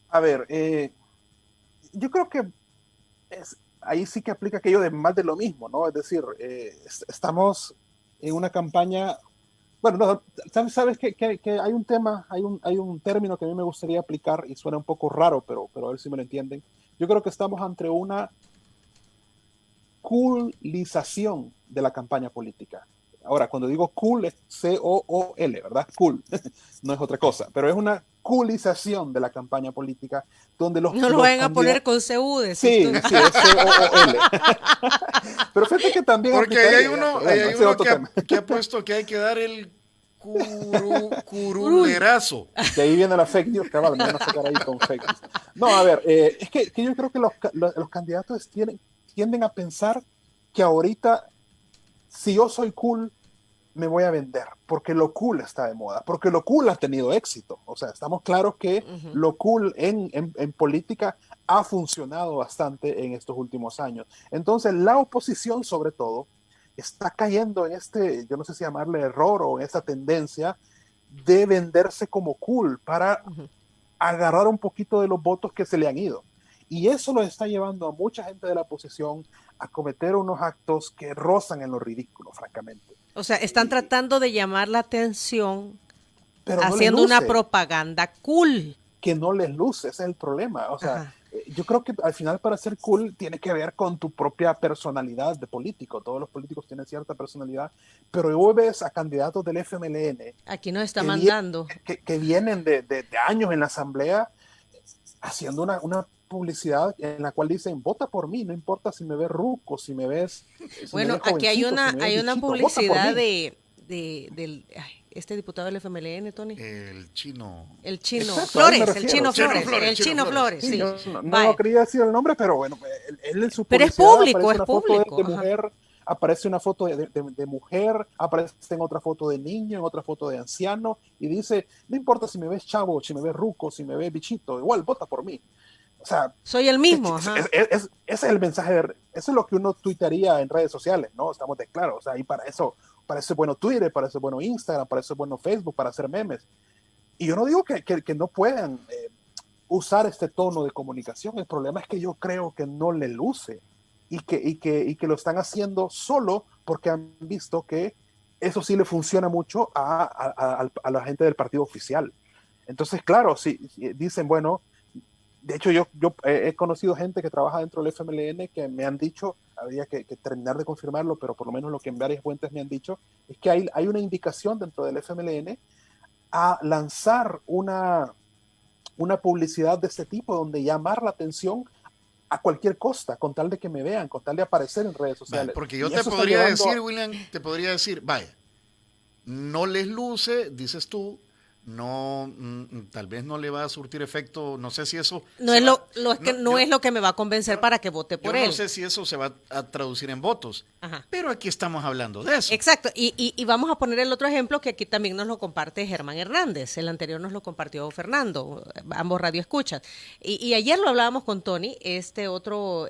Speaker 3: A ver, yo creo que ahí sí que aplica aquello de más de lo mismo, ¿no? Es decir, estamos en una campaña, bueno, no, sabes que hay un tema, hay un término que a mí me gustaría aplicar y suena un poco raro, pero a ver si me lo entienden. Yo creo que estamos ante una coolización de la campaña política. Ahora, cuando digo cool es C-O-O-L, ¿verdad? Cool, no es otra cosa, pero es una coolización de la campaña política donde
Speaker 1: No lo
Speaker 3: los
Speaker 1: vayan a poner
Speaker 3: candidatos...
Speaker 1: con CU, decís tú.
Speaker 3: Sí, sí, es C-O-O-L. Pero fíjate que también
Speaker 2: Porque ahí
Speaker 3: aplicaría, pero
Speaker 2: hay
Speaker 3: bueno, ese es
Speaker 2: uno
Speaker 3: otro tema.
Speaker 2: que ha puesto que hay que dar el
Speaker 1: Curul.
Speaker 2: curulerazo.
Speaker 3: De ahí viene la fake news, cabal, me van a sacar ahí con fake news. No, a ver, es que yo creo que los candidatos tienden a pensar que ahorita, si yo soy cool, me voy a vender, porque lo cool está de moda, porque lo cool ha tenido éxito. O sea, estamos claros que
Speaker 1: Ujú.
Speaker 3: lo cool en política ha funcionado bastante en estos últimos años. Entonces, la oposición, sobre todo, está cayendo en este, yo no sé si llamarle error o en esa tendencia de venderse como cool para
Speaker 1: Ujú.
Speaker 3: agarrar un poquito de los votos que se le han ido. Y eso lo está llevando a mucha gente de la oposición a cometer unos actos que rozan en lo ridículo, francamente.
Speaker 1: O sea, están tratando de llamar la atención
Speaker 3: Pero no les
Speaker 1: haciendo una
Speaker 3: luce,
Speaker 1: propaganda cool.
Speaker 3: que no les luce, ese es el problema. O sea,
Speaker 1: Ajá.
Speaker 3: yo creo que al final para ser cool tiene que ver con tu propia personalidad de político. Todos los políticos tienen cierta personalidad, pero vos ves a candidatos del FMLN
Speaker 1: Aquí nos está
Speaker 3: que, vienen,
Speaker 1: mandando.
Speaker 3: que vienen de años en la asamblea haciendo una publicidad en la cual dicen, vota por mí, no importa si me ves ruco, si me
Speaker 1: Bueno,
Speaker 3: ves
Speaker 1: aquí
Speaker 3: jovencito, si me ves
Speaker 1: hay una
Speaker 3: bichito, vota por
Speaker 1: publicidad
Speaker 3: mí.
Speaker 1: del este diputado del FMLN, Tony.
Speaker 2: El chino.
Speaker 1: El chino
Speaker 3: Exacto, a él me
Speaker 1: Flores, el
Speaker 3: refiero.
Speaker 1: chino
Speaker 2: Chino
Speaker 1: Flores,
Speaker 2: Flores,
Speaker 1: el
Speaker 2: Chino
Speaker 1: chino
Speaker 2: Flores.
Speaker 1: Flores,
Speaker 3: Sí,
Speaker 1: sí.
Speaker 3: yo no
Speaker 1: Vaya.
Speaker 3: quería decir el nombre, pero bueno, él en su
Speaker 1: Pero es
Speaker 3: publicidad
Speaker 1: público,
Speaker 3: aparece
Speaker 1: es
Speaker 3: una foto
Speaker 1: público.
Speaker 3: de
Speaker 1: Ajá.
Speaker 3: mujer, aparece una foto de mujer, aparece en otra foto de niño, en otra foto de anciano, y dice, no importa si me ves chavo, si me ves ruco, si me ves bichito, igual vota por mí. O sea,
Speaker 1: soy el mismo. Ajá.
Speaker 3: ese es el mensaje, eso es lo que uno tuitaría en redes sociales, ¿no? Estamos de claro, o sea, y para eso es bueno Twitter, para eso es bueno Instagram, para eso es bueno Facebook, para hacer memes. Y yo no digo que no puedan usar este tono de comunicación, el problema es que yo creo que no le luce y que lo están haciendo solo porque han visto que eso sí le funciona mucho a la gente del partido oficial. Entonces, claro, si dicen, bueno, de hecho yo he conocido gente que trabaja dentro del FMLN que me han dicho, habría que terminar de confirmarlo, pero por lo menos lo que en varias fuentes me han dicho, es que hay una indicación dentro del FMLN a lanzar una publicidad de este tipo, donde llamar la atención a cualquier costa, con tal de que me vean, con tal de aparecer en redes sociales.
Speaker 2: Vale, porque yo te podría decir, William, vaya, no les luce, dices tú, no, tal vez no le va a surtir efecto, no sé si eso...
Speaker 1: No es lo que me va a convencer para que vote por él.
Speaker 2: Yo no sé si eso se va a traducir en votos, pero aquí estamos hablando de eso.
Speaker 1: Exacto, y vamos a poner el otro ejemplo que aquí también nos lo comparte Germán Hernández, el anterior nos lo compartió Fernando, ambos radio escuchas. Y ayer lo hablábamos con Tony, este otro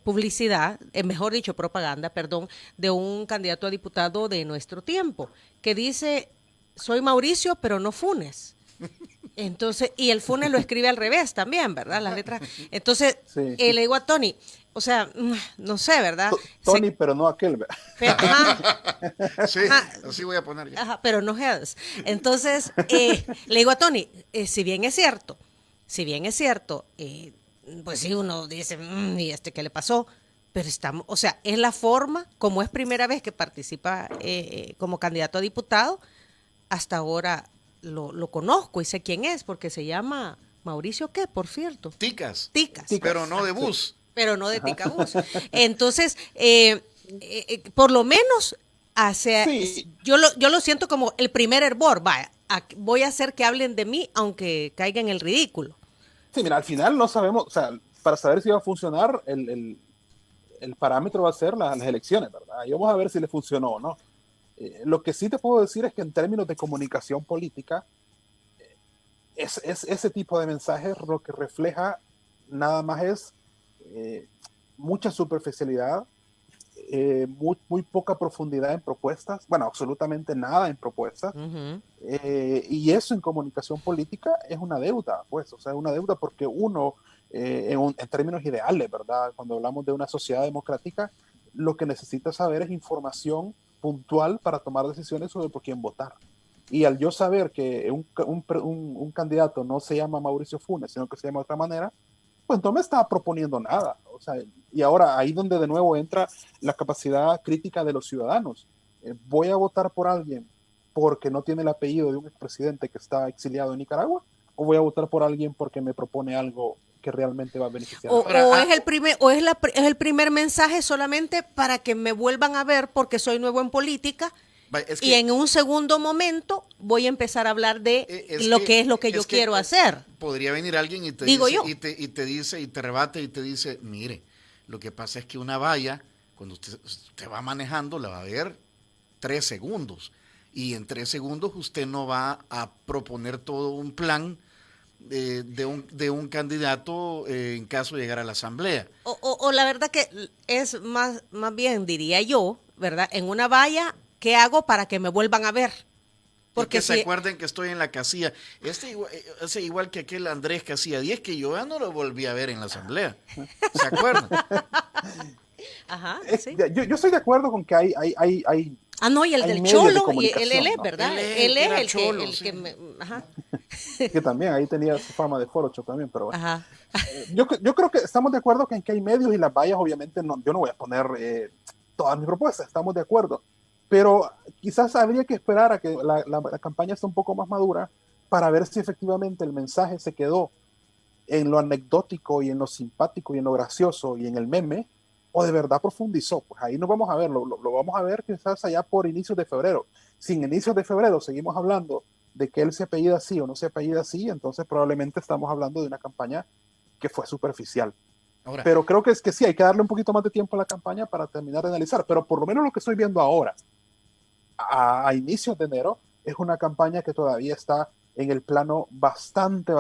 Speaker 1: publicidad, mejor dicho propaganda, perdón, de un candidato a diputado de nuestro tiempo, que dice... Soy Mauricio, pero no Funes. Entonces, y el Funes lo escribe al revés también, ¿verdad? Las letras. Entonces, sí. Le digo a Tony, o sea, no sé, ¿verdad?
Speaker 3: Tony, pero no aquel, ¿verdad?
Speaker 2: Sí, así voy a poner ya.
Speaker 1: Ajá, pero no Hells. Entonces, le digo a Tony, si bien es cierto, pues sí, uno dice, ¿y qué le pasó? Pero estamos, o sea, es la forma, como es primera vez que participa como candidato a diputado, hasta ahora lo conozco y sé quién es, porque se llama Mauricio, ¿qué? Por cierto.
Speaker 2: Ticas.
Speaker 1: Pero
Speaker 2: no de bus.
Speaker 1: Pero no de Ticabús. Entonces, por lo menos, yo lo siento como el primer hervor. Vaya, voy a hacer que hablen de mí, aunque caiga en el ridículo.
Speaker 3: Sí, mira, al final no sabemos, o sea, para saber si va a funcionar, el parámetro va a ser las elecciones, ¿verdad? Y vamos a ver si le funcionó o no. Lo que sí te puedo decir es que en términos de comunicación política, es ese tipo de mensajes lo que refleja nada más es mucha superficialidad, muy poca profundidad en propuestas, bueno, absolutamente nada en propuestas, y eso en comunicación política es una deuda, pues, o sea, una deuda porque uno, en términos ideales, ¿verdad? Cuando hablamos de una sociedad democrática, lo que necesita saber es información puntual para tomar decisiones sobre por quién votar. Y al yo saber que un candidato no se llama Mauricio Funes, sino que se llama de otra manera, pues no me estaba proponiendo nada. O sea, y ahora ahí donde de nuevo entra la capacidad crítica de los ciudadanos. ¿Voy a votar por alguien porque no tiene el apellido de un expresidente que está exiliado en Nicaragua? ¿O voy a votar por alguien porque me propone algo que realmente va a beneficiar?
Speaker 1: Es el primer mensaje solamente para que me vuelvan a ver porque soy nuevo en política. Y en un segundo momento voy a empezar a hablar de lo que yo quiero hacer.
Speaker 2: Podría venir alguien y te dice, y te rebate y te dice, mire, lo que pasa es que una valla, cuando usted va manejando, la va a ver 3 segundos. Y en 3 segundos usted no va a proponer todo un plan de un candidato en caso de llegar a la asamblea.
Speaker 1: O la verdad que es más bien, diría yo, ¿verdad? En una valla, ¿qué hago para que me vuelvan a ver?
Speaker 2: Porque se acuerden que estoy en la casilla. Igual que aquel Andrés Casilla 10, que yo ya no lo volví a ver en la asamblea. ¿Se acuerdan?
Speaker 1: Ajá, sí.
Speaker 3: Yo estoy de acuerdo con que hay
Speaker 1: no, y el del Cholo, y él es, ¿verdad? Él es el
Speaker 2: Cholo,
Speaker 1: que ajá.
Speaker 3: Que también ahí tenía su fama de forocho también, pero bueno.
Speaker 1: Ajá.
Speaker 3: Yo creo que estamos de acuerdo en que hay medios y las vallas, obviamente, yo no voy a poner todas mis propuestas, estamos de acuerdo. Pero quizás habría que esperar a que la campaña esté un poco más madura para ver si efectivamente el mensaje se quedó en lo anecdótico y en lo simpático y en lo gracioso y en el meme, o de verdad profundizó. Pues ahí nos vamos a ver, lo vamos a ver quizás allá por inicios de febrero. Si en inicios de febrero seguimos hablando de que él se apellida así o no se apellida así, entonces probablemente estamos hablando de una campaña que fue superficial. Ahora, pero creo que sí, hay que darle un poquito más de tiempo a la campaña para terminar de analizar, pero por lo menos lo que estoy viendo ahora, a inicios de enero, es una campaña que todavía está en el plano bastante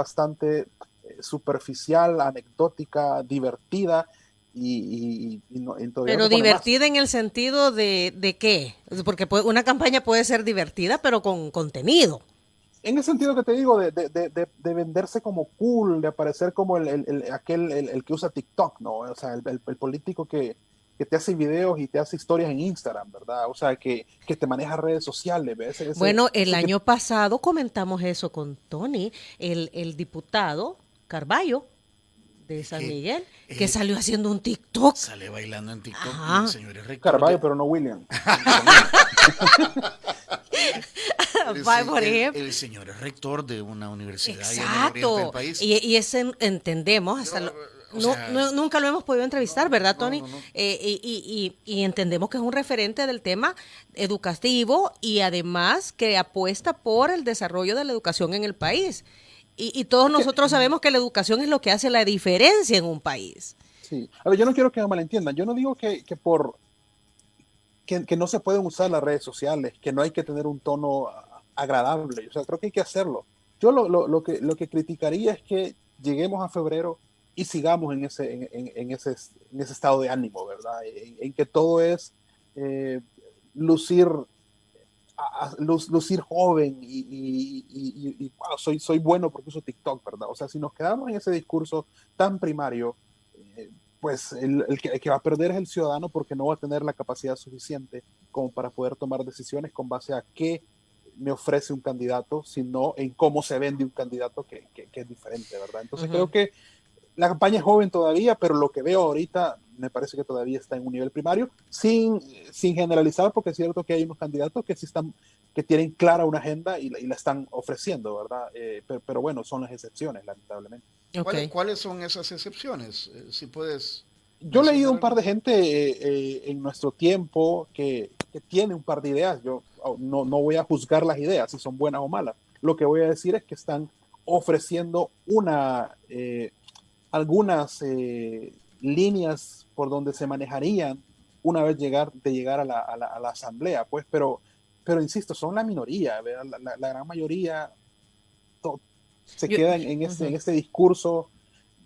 Speaker 3: superficial, anecdótica, divertida, todavía
Speaker 1: Pero
Speaker 3: no pone más.
Speaker 1: divertida en el sentido de qué, porque una campaña puede ser divertida, pero con contenido.
Speaker 3: En el sentido que te digo, de venderse como cool, de aparecer como el que usa TikTok, ¿no? O sea, el político que te hace videos y te hace historias en Instagram, ¿verdad? O sea, que te maneja redes sociales, ¿ves?
Speaker 1: Bueno, el
Speaker 3: Ese
Speaker 1: año pasado comentamos eso con Tony, el diputado Carballo de
Speaker 2: Es
Speaker 1: San
Speaker 2: que
Speaker 1: Miguel, que salió haciendo un TikTok.
Speaker 2: sale bailando en TikTok y el
Speaker 1: Ajá.
Speaker 2: señor es rector
Speaker 3: Carballo,
Speaker 2: de...
Speaker 3: pero no William.
Speaker 1: Va, por ejemplo.
Speaker 2: El señor es rector de una universidad allá en el oriente del
Speaker 1: Exacto.
Speaker 2: país.
Speaker 1: Y ese entendemos, hasta
Speaker 2: O sea,
Speaker 1: nunca lo hemos podido entrevistar, ¿verdad, Tony?
Speaker 2: no.
Speaker 1: Y entendemos que es un referente del tema educativo y además que apuesta por el desarrollo de la educación en el país. Y todos nosotros sabemos que la educación es lo que hace la diferencia en un país.
Speaker 3: Sí. A ver, yo no quiero que me malentiendan. Yo no digo que no se pueden usar las redes sociales, que no hay que tener un tono agradable. O sea, creo que hay que hacerlo. Yo lo que criticaría es que lleguemos a febrero y sigamos en ese estado de ánimo, ¿verdad? En que todo es eh, lucir, lucir joven y wow, soy bueno porque uso TikTok, ¿verdad? O sea, si nos quedamos en ese discurso tan primario, eh, pues el que va a perder es el ciudadano porque no va a tener la capacidad suficiente como para poder tomar decisiones con base a qué me ofrece un candidato, sino en cómo se vende un candidato que es diferente, ¿verdad? Entonces creo que la campaña es joven todavía, pero lo que veo ahorita me parece que todavía está en un nivel primario, sin generalizar, porque es cierto que hay unos candidatos que sí están, que tienen clara una agenda y la están ofreciendo, ¿verdad? Pero bueno, son las excepciones, lamentablemente.
Speaker 1: Ok.
Speaker 2: ¿Cuáles son esas excepciones? Si puedes
Speaker 3: Yo he leído
Speaker 2: mencionar
Speaker 3: un par
Speaker 2: algo.
Speaker 3: de gente en nuestro tiempo que tiene un par de ideas. Yo no voy a juzgar las ideas, si son buenas o malas. Lo que voy a decir es que están ofreciendo algunas líneas por donde se manejarían una vez de llegar a la asamblea, pues, pero insisto, son la minoría, ¿verdad? La gran mayoría to- se
Speaker 1: Yo-
Speaker 3: queda en este discurso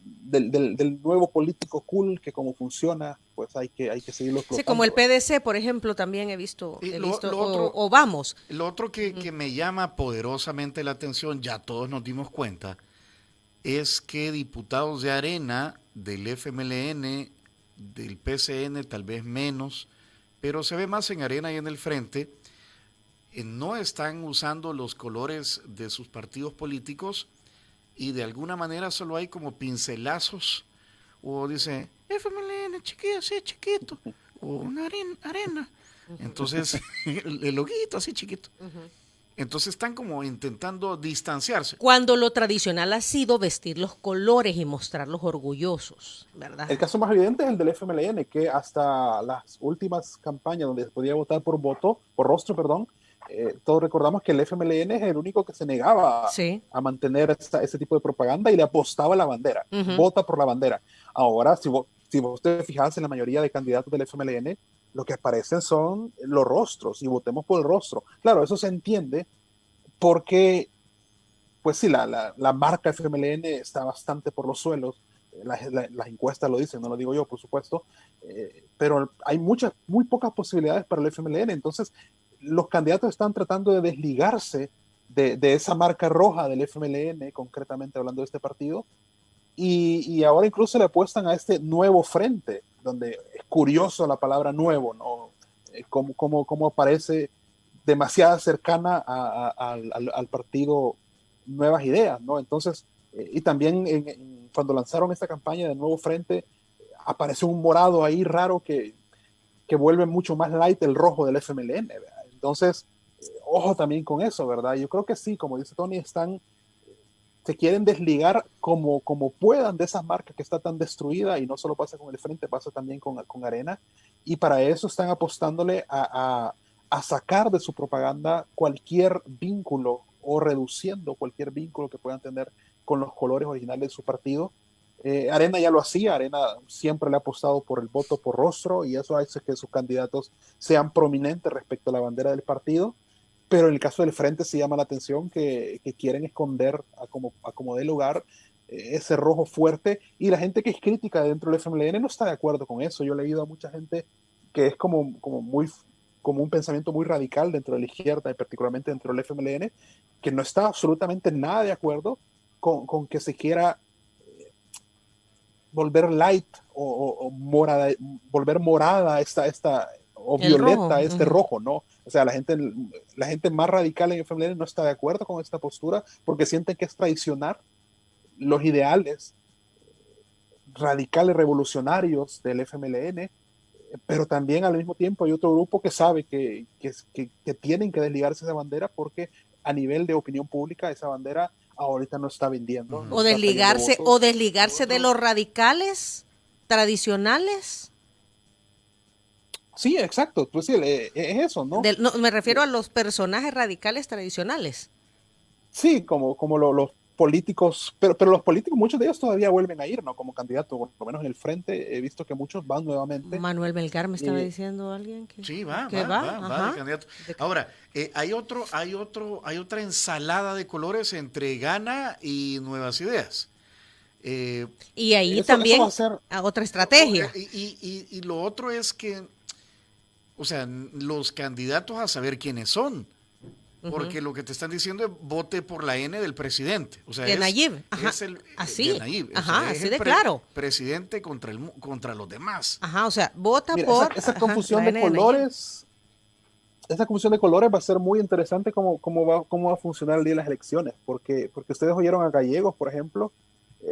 Speaker 3: del nuevo político cool, que como funciona, pues hay que seguirlo
Speaker 1: Sí, como el
Speaker 3: explotando, ¿verdad?
Speaker 1: PDC, por ejemplo, también he visto,
Speaker 2: Y
Speaker 1: he visto,
Speaker 2: lo otro,
Speaker 1: o vamos.
Speaker 2: lo otro que me llama poderosamente la atención, ya todos nos dimos cuenta, es que diputados de Arena, del FMLN, del PCN, tal vez menos, pero se ve más en Arena y en el Frente, no están usando los colores de sus partidos políticos y de alguna manera solo hay como pincelazos o dice FMLN, chiquillo, así chiquito, o una arena. Entonces, el loguito así chiquito. Entonces están como intentando distanciarse.
Speaker 1: Cuando lo tradicional ha sido vestir los colores y mostrarlos orgullosos, ¿verdad?
Speaker 3: El caso más evidente es el del FMLN, que hasta las últimas campañas donde se podía votar por rostro, perdón, todos recordamos que el FMLN es el único que se negaba
Speaker 1: Sí.
Speaker 3: a mantener ese tipo de propaganda y le apostaba a la bandera,
Speaker 1: Ujú.
Speaker 3: vota por la bandera. Ahora, si vos te fijas en la mayoría de candidatos del FMLN, lo que aparecen son los rostros y votemos por el rostro. Claro, eso se entiende porque pues sí, la marca FMLN está bastante por los suelos. Las encuestas lo dicen, no lo digo yo, por supuesto, pero hay muy pocas posibilidades para el FMLN. Entonces, los candidatos están tratando de desligarse de esa marca roja del FMLN, concretamente hablando de este partido, y ahora incluso le apuestan a este nuevo frente, donde es curioso la palabra nuevo, ¿no? Como aparece demasiado cercana al partido Nuevas Ideas, ¿no? Entonces, y también cuando lanzaron esta campaña de Nuevo Frente, apareció un morado ahí raro que vuelve mucho más light el rojo del FMLN, ¿verdad? Entonces, ojo también con eso, ¿verdad? Yo creo que sí, como dice Tony, se quieren desligar como puedan de esas marcas que está tan destruida, y no solo pasa con el Frente, pasa también con Arena, y para eso están apostándole a sacar de su propaganda cualquier vínculo o reduciendo cualquier vínculo que puedan tener con los colores originales de su partido. Arena ya lo hacía, Arena siempre le ha apostado por el voto por rostro y eso hace que sus candidatos sean prominentes respecto a la bandera del partido, pero en el caso del Frente se llama la atención que quieren esconder a como dé lugar ese rojo fuerte, y la gente que es crítica dentro del FMLN no está de acuerdo con eso. Yo he leído a mucha gente que es como un pensamiento muy radical dentro de la izquierda y particularmente dentro del FMLN, que no está absolutamente nada de acuerdo con que se quiera volver light o morada, volver morada o
Speaker 1: El rojo.
Speaker 3: violeta rojo, ¿no? O sea, la gente más radical en el FMLN no está de acuerdo con esta postura porque sienten que es traicionar los ideales radicales revolucionarios del FMLN, pero también al mismo tiempo hay otro grupo que sabe que tienen que desligarse de esa bandera porque a nivel de opinión pública esa bandera ahorita no está vendiendo. No
Speaker 1: O
Speaker 3: está
Speaker 1: desligarse,
Speaker 3: votos.
Speaker 1: o desligarse de los radicales tradicionales.
Speaker 3: Sí, exacto. Pues sí, es eso, ¿no?
Speaker 1: No, me refiero a los personajes radicales tradicionales.
Speaker 3: Sí, como los políticos, pero los políticos, muchos de ellos todavía vuelven a ir, ¿no? Como candidato, por lo menos en el frente, he visto que muchos van nuevamente.
Speaker 1: Manuel Melgar me estaba diciendo alguien
Speaker 2: Sí,
Speaker 1: va
Speaker 2: de candidato. Ahora, hay otra ensalada de colores entre Gana y Nuevas Ideas.
Speaker 1: Y ahí
Speaker 3: eso
Speaker 1: también
Speaker 3: va a ser
Speaker 1: otra estrategia.
Speaker 2: Y lo otro es que, o sea, los candidatos a saber quiénes son. Porque lo que te están diciendo es vote por la N del presidente. O sea,
Speaker 1: de Nayib. Ajá.
Speaker 2: Es el,
Speaker 1: así.
Speaker 2: De Nayib.
Speaker 1: Ajá,
Speaker 2: O sea,
Speaker 1: así de claro.
Speaker 2: Presidente contra los demás.
Speaker 1: Ajá, o sea, vota
Speaker 3: mira,
Speaker 1: por
Speaker 3: esa confusión
Speaker 1: la
Speaker 3: de
Speaker 1: N
Speaker 3: colores. Esa confusión de colores va a ser muy interesante cómo va a funcionar el día de las elecciones, porque ustedes oyeron a Gallegos, por ejemplo,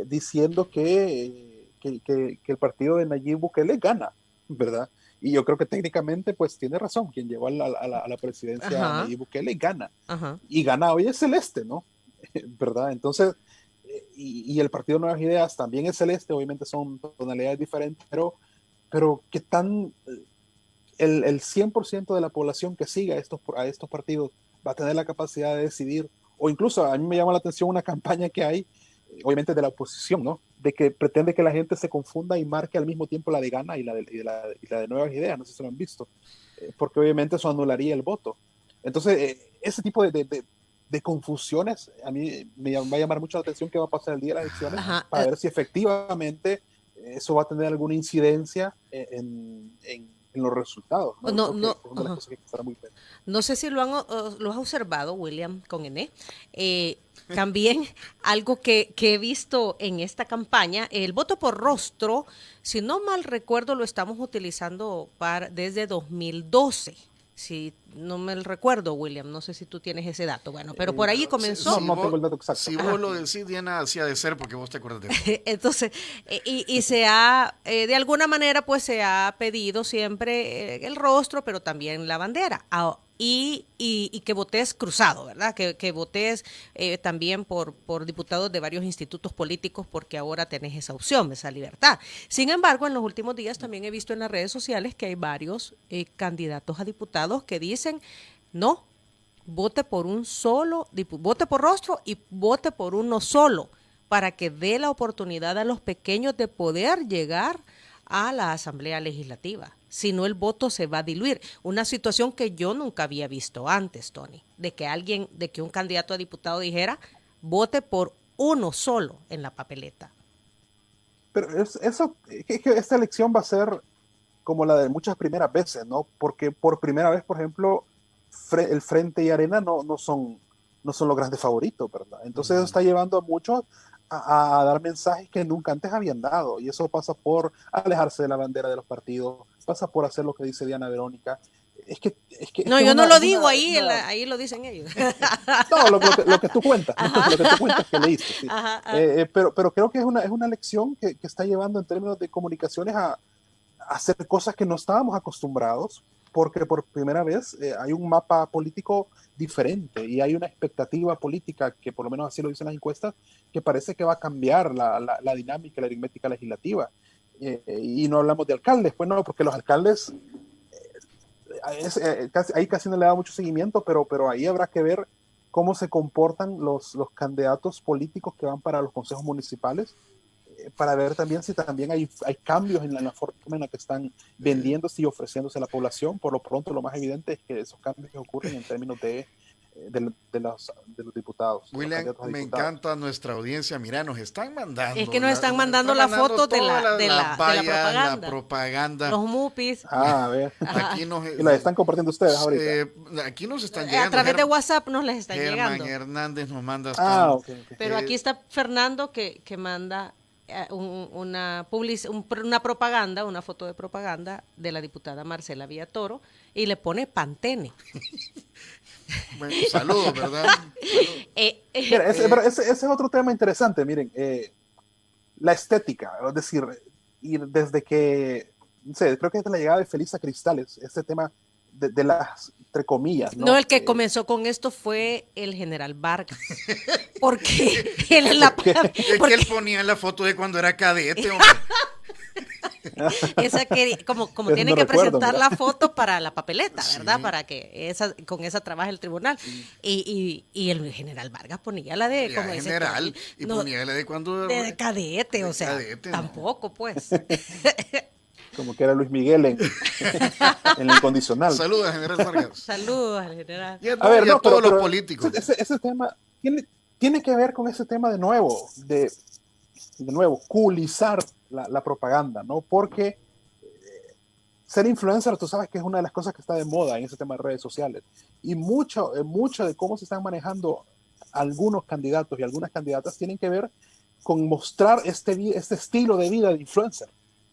Speaker 3: diciendo que el partido de Nayib Bukele gana, ¿verdad? Y yo creo que técnicamente pues tiene razón, quien llevó a la presidencia a Nayib Bukele gana.
Speaker 1: Ajá.
Speaker 3: Y gana hoy es celeste, ¿no? ¿Verdad? Entonces, y el partido Nuevas Ideas también es celeste, obviamente son tonalidades diferentes, pero ¿qué tan el 100% de la población que siga a estos partidos va a tener la capacidad de decidir? O incluso a mí me llama la atención una campaña que hay, obviamente de la oposición, ¿no? De que pretende que la gente se confunda y marque al mismo tiempo la de Gana y la de Nuevas Ideas, no sé si lo han visto, porque obviamente eso anularía el voto. Entonces, ese tipo de confusiones a mí va a llamar mucho la atención qué va a pasar el día de las elecciones. Ajá. Para ver si efectivamente eso va a tener alguna incidencia en los resultados.
Speaker 1: No sé si lo has observado, William, con N. También algo que he visto en esta campaña, el voto por rostro, si no mal recuerdo, lo estamos utilizando desde 2012. Si no me recuerdo, William, no sé si tú tienes ese dato. Bueno, pero por ahí comenzó.
Speaker 3: No tengo el dato exacto.
Speaker 2: Si vos lo decís, Diana, así ha de ser porque vos te acuerdas de eso.
Speaker 1: Entonces, y se ha, de alguna manera, pues se ha pedido siempre el rostro, pero también la bandera. Y que votes cruzado, ¿verdad? Que votes también por diputados de varios institutos políticos, porque ahora tenés esa opción, esa libertad. Sin embargo, en los últimos días también he visto en las redes sociales que hay varios candidatos a diputados que dicen, no, vote por vote por rostro y vote por uno solo, para que dé la oportunidad a los pequeños de poder llegar a la Asamblea Legislativa. Si no, el voto se va a diluir. Una situación que yo nunca había visto antes, Tony, de que un candidato a diputado dijera, vote por uno solo en la papeleta.
Speaker 3: Pero que esta elección va a ser como la de muchas primeras veces, ¿no? Porque por primera vez, por ejemplo, el Frente y Arena no son los grandes favoritos, ¿verdad? Entonces eso está llevando a muchos a dar mensajes que nunca antes habían dado, y eso pasa por alejarse de la bandera de los partidos, pasa por hacer lo que dice Diana Verónica.
Speaker 1: No, yo no lo digo, ahí lo dicen ellos.
Speaker 3: No, lo que tú cuentas, lo que tú cuentas que leíste, sí. Pero creo que es una lección que está llevando en términos de comunicaciones a hacer cosas que no estábamos acostumbrados, porque por primera vez hay un mapa político diferente y hay una expectativa política que, por lo menos así lo dicen las encuestas, que parece que va a cambiar la dinámica, la aritmética legislativa. Y no hablamos de alcaldes, pues no, porque los alcaldes, ahí casi no le da mucho seguimiento, pero ahí habrá que ver cómo se comportan los candidatos políticos que van para los consejos municipales, para ver también si también hay cambios en la forma en la que están vendiéndose y ofreciéndose a la población. Por lo pronto, lo más evidente es que esos cambios que ocurren en términos de de los diputados.
Speaker 2: William,
Speaker 3: Los candidatos a
Speaker 2: me
Speaker 3: diputados.
Speaker 2: encanta nuestra audiencia. Mira, nos están mandando.
Speaker 1: Es que nos están mandando la foto de la
Speaker 2: vallas,
Speaker 1: propaganda.
Speaker 2: la propaganda.
Speaker 1: Los mupis.
Speaker 3: A ver.
Speaker 2: Aquí
Speaker 3: Y las están compartiendo ustedes ahorita.
Speaker 2: Aquí nos están llegando.
Speaker 1: A través de WhatsApp nos les están llegando.
Speaker 2: Germán Hernández nos manda
Speaker 3: Ok.
Speaker 1: Pero aquí está Fernando que manda una propaganda, una foto de propaganda de la diputada Marcela Villatoro y le pone Pantene.
Speaker 2: Bueno, saludos, ¿verdad?
Speaker 3: Mira, ese es otro tema interesante. Miren, la estética, es decir, y desde que, no sé, creo que desde la llegada de Felisa Cristales, este tema de las, entre comillas,
Speaker 1: No, el que comenzó con esto fue el general Vargas. Porque él es la...
Speaker 2: Es que él ponía la foto de cuando era cadete, hombre.
Speaker 1: Esa que, como tienen
Speaker 3: no
Speaker 1: que
Speaker 3: recuerdo,
Speaker 1: presentar
Speaker 3: mira.
Speaker 1: la foto para la papeleta, ¿verdad?
Speaker 2: Sí.
Speaker 1: Para que con esa trabaje el tribunal. Y el general Vargas ponía la de...
Speaker 2: Ya,
Speaker 1: como ese
Speaker 2: general,
Speaker 1: que-
Speaker 2: y
Speaker 1: no,
Speaker 2: ponía la de cuando...
Speaker 1: de cadete,
Speaker 2: de
Speaker 1: o sea,
Speaker 2: cadete, no.
Speaker 1: tampoco, pues.
Speaker 3: Como que era Luis Miguel en el incondicional.
Speaker 2: Saludos, general Vargas.
Speaker 1: Saludos al general.
Speaker 2: Y a,
Speaker 3: A ver,
Speaker 2: y a
Speaker 3: no,
Speaker 2: todos
Speaker 3: pero
Speaker 2: los políticos.
Speaker 3: ese tema tiene que ver con ese tema de nuevo, coolizar la propaganda, ¿no? Porque ser influencer, tú sabes que es una de las cosas que está de moda en ese tema de redes sociales. Y mucho de cómo se están manejando algunos candidatos y algunas candidatas tienen que ver con mostrar este estilo de vida de influencer,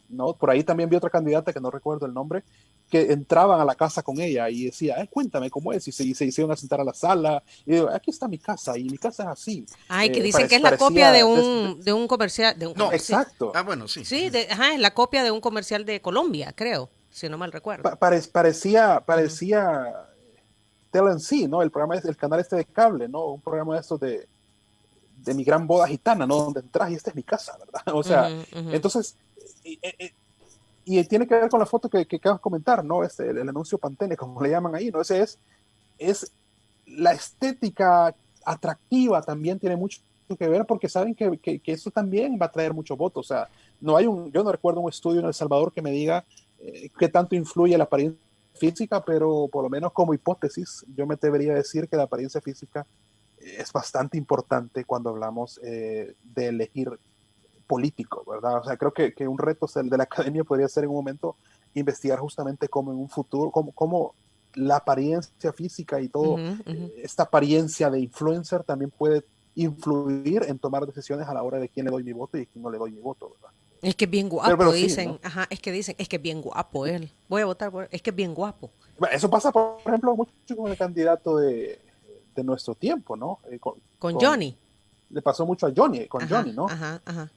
Speaker 3: ¿no? Por ahí también vi otra candidata que no recuerdo el nombre, que entraban a la casa con ella y decía, cuéntame cómo es, y se hicieron a sentar a la sala, y digo, aquí está mi casa, y mi casa es así.
Speaker 1: Ay, que dicen que es la copia de un comercial.
Speaker 2: No,
Speaker 3: exacto.
Speaker 2: Ah, bueno, sí.
Speaker 1: Sí, es la copia de un comercial de Colombia, creo, si no mal recuerdo.
Speaker 3: Parecía TLC, ¿no? El canal este de cable, ¿no? Un programa de estos de mi gran boda gitana, ¿no? Donde entras y esta es mi casa, ¿verdad? O sea, entonces, y tiene que ver con la foto que acabas de comentar, ¿no? El anuncio Pantene, como le llaman ahí, ¿no? Ese es la estética atractiva también tiene mucho que ver porque saben que eso también va a traer muchos votos. O sea, yo no recuerdo un estudio en El Salvador que me diga qué tanto influye la apariencia física, pero por lo menos como hipótesis, yo me atrevería a decir que la apariencia física es bastante importante cuando hablamos de elegir político, ¿verdad? O sea, creo que un reto de la academia podría ser en un momento investigar justamente cómo en un futuro, cómo la apariencia física y todo, esta apariencia de influencer también puede influir en tomar decisiones a la hora de quién le doy mi voto y a quién no le doy mi voto, ¿verdad?
Speaker 1: Es que es bien guapo,
Speaker 3: pero sí,
Speaker 1: dicen.
Speaker 3: ¿no?
Speaker 1: Ajá, es que dicen, es que es bien guapo él. Voy a votar por él. Es que es bien guapo.
Speaker 3: Eso pasa, por ejemplo, mucho con el candidato de nuestro tiempo, ¿no?
Speaker 1: Con Johnny.
Speaker 3: Le pasó mucho a Johnny, Johnny, ¿no?
Speaker 1: Ajá.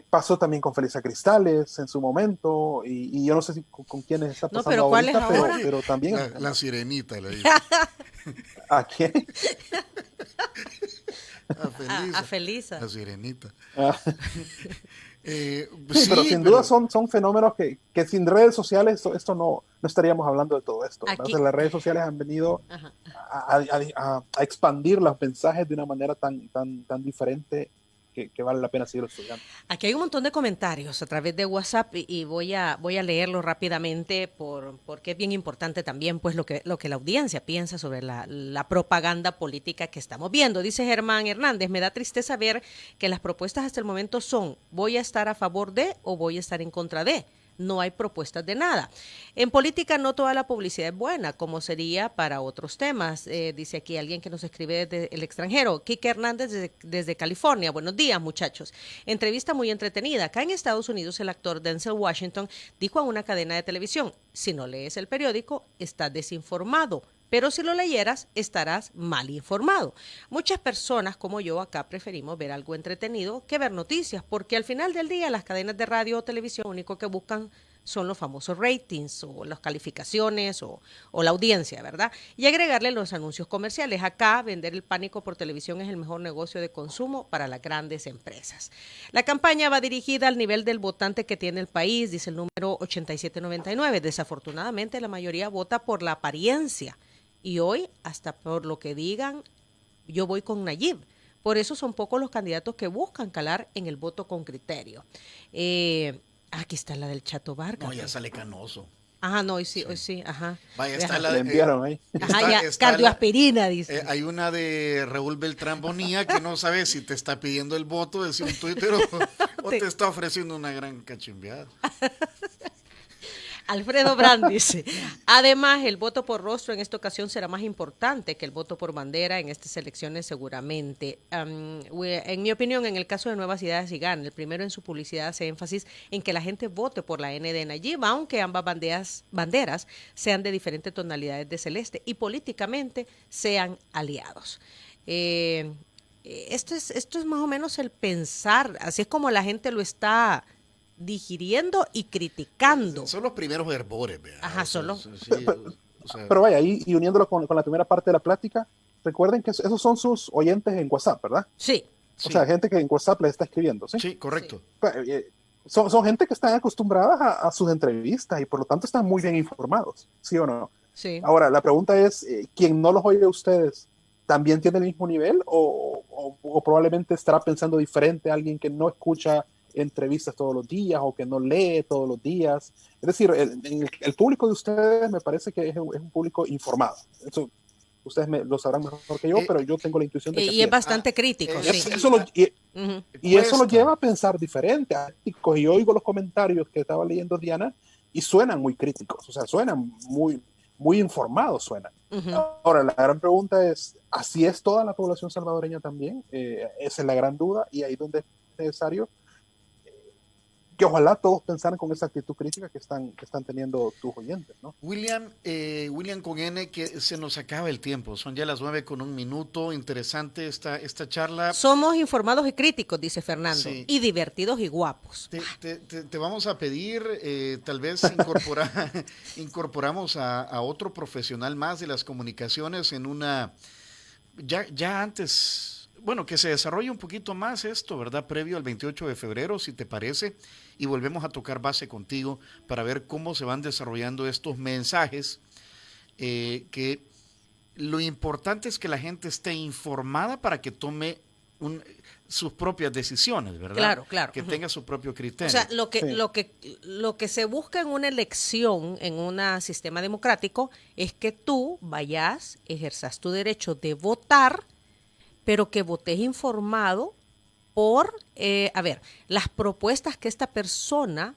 Speaker 3: Pasó también con Felisa Cristales en su momento, y yo no sé si con quiénes está pasando
Speaker 1: pero ¿cuál
Speaker 3: ahorita,
Speaker 1: es ahora?
Speaker 3: pero también...
Speaker 2: La sirenita, le digo.
Speaker 3: ¿A quién?
Speaker 2: A
Speaker 1: Felisa.
Speaker 2: La sirenita.
Speaker 3: Sí, pero sin duda son fenómenos que sin redes sociales esto no estaríamos hablando de todo esto. O sea, las redes sociales han venido a expandir los mensajes de una manera tan diferente que vale la pena seguir estudiando.
Speaker 1: Aquí hay un montón de comentarios a través de WhatsApp y voy a leerlos rápidamente porque es bien importante también pues lo que la audiencia piensa sobre la propaganda política que estamos viendo. Dice Germán Hernández, me da tristeza ver que las propuestas hasta el momento son voy a estar a favor de o voy a estar en contra de. No hay propuestas de nada. En política no toda la publicidad es buena, como sería para otros temas. Dice aquí alguien que nos escribe desde el extranjero. Quique Hernández desde California. Buenos días, muchachos. Entrevista muy entretenida. Acá en Estados Unidos el actor Denzel Washington dijo a una cadena de televisión, si no lees el periódico, estás desinformado. Pero si lo leyeras, estarás mal informado. Muchas personas como yo acá preferimos ver algo entretenido que ver noticias, porque al final del día las cadenas de radio o televisión lo único que buscan son los famosos ratings o las calificaciones o la audiencia, ¿verdad? Y agregarle los anuncios comerciales. Acá vender el pánico por televisión es el mejor negocio de consumo para las grandes empresas. La campaña va dirigida al nivel del votante que tiene el país, dice el número 8799. Desafortunadamente la mayoría vota por la apariencia. Y hoy, hasta por lo que digan, yo voy con Nayib. Por eso son pocos los candidatos que buscan calar en el voto con criterio. Aquí está la del Chato Vargas.
Speaker 2: No, ya sale canoso.
Speaker 1: Ajá, no, hoy sí, ajá.
Speaker 2: Vaya,
Speaker 1: Ajá.
Speaker 2: está la
Speaker 3: Le enviaron ahí.
Speaker 1: Ajá, ya,
Speaker 2: está
Speaker 1: cardioaspirina, dice.
Speaker 2: hay una de Raúl Beltrán Bonilla que no sabe si te está pidiendo el voto de un Twitter o te está ofreciendo una gran cachimbeada.
Speaker 1: Alfredo Brand dice, además el voto por rostro en esta ocasión será más importante que el voto por bandera en estas elecciones seguramente. En mi opinión, en el caso de Nuevas Ideas y GAN, el primero en su publicidad hace énfasis en que la gente vote por la N de Nayib, aunque ambas banderas sean de diferentes tonalidades de celeste y políticamente sean aliados. Esto es más o menos el pensar, así es como la gente lo está digiriendo y criticando.
Speaker 2: Son los primeros herbores, ¿verdad?
Speaker 1: Ajá, solo.
Speaker 2: Sí,
Speaker 3: Pero vaya, y uniéndolo con la primera parte de la plática, recuerden que esos son sus oyentes en WhatsApp, ¿verdad?
Speaker 1: Sí.
Speaker 3: O sea, gente que en WhatsApp les está escribiendo, ¿sí?
Speaker 2: Sí, correcto.
Speaker 3: Son gente que están acostumbradas a sus entrevistas y por lo tanto están muy bien informados, ¿sí o no?
Speaker 1: Sí.
Speaker 3: Ahora, la pregunta es, ¿quién no los oye a ustedes también tiene el mismo nivel o probablemente estará pensando diferente a alguien que no escucha entrevistas todos los días o que no lee todos los días? Es decir, el público de ustedes me parece que es un público informado. Eso ustedes lo sabrán mejor que yo, pero yo tengo la intuición de que
Speaker 1: y es bastante crítico, sí.
Speaker 3: Eso lo lleva a pensar diferente. Y yo oigo los comentarios que estaba leyendo Diana y suenan muy críticos, o sea, suenan muy, muy informados, suenan. Ahora, la gran pregunta es, ¿así es toda la población salvadoreña también? Esa es la gran duda y ahí donde es necesario que ojalá todos pensaran con esa actitud crítica que están teniendo tus oyentes, ¿no?
Speaker 2: William con N, que se nos acaba el tiempo, son ya las 9:01. Interesante esta charla.
Speaker 1: Somos informados y críticos, dice Fernando,
Speaker 2: sí.
Speaker 1: Y divertidos y guapos.
Speaker 2: Te vamos a pedir, tal vez incorporamos a otro profesional más de las comunicaciones en una, ya antes, bueno, que se desarrolle un poquito más esto, ¿verdad? Previo al 28 de febrero, si te parece, y volvemos a tocar base contigo para ver cómo se van desarrollando estos mensajes, que lo importante es que la gente esté informada para que tome sus propias decisiones, ¿verdad?
Speaker 1: Claro.
Speaker 2: Que tenga su propio criterio.
Speaker 1: O sea, lo que se busca en una elección, en un sistema democrático, es que tú vayas, ejerzas tu derecho de votar, pero que votes informado por, las propuestas que esta persona,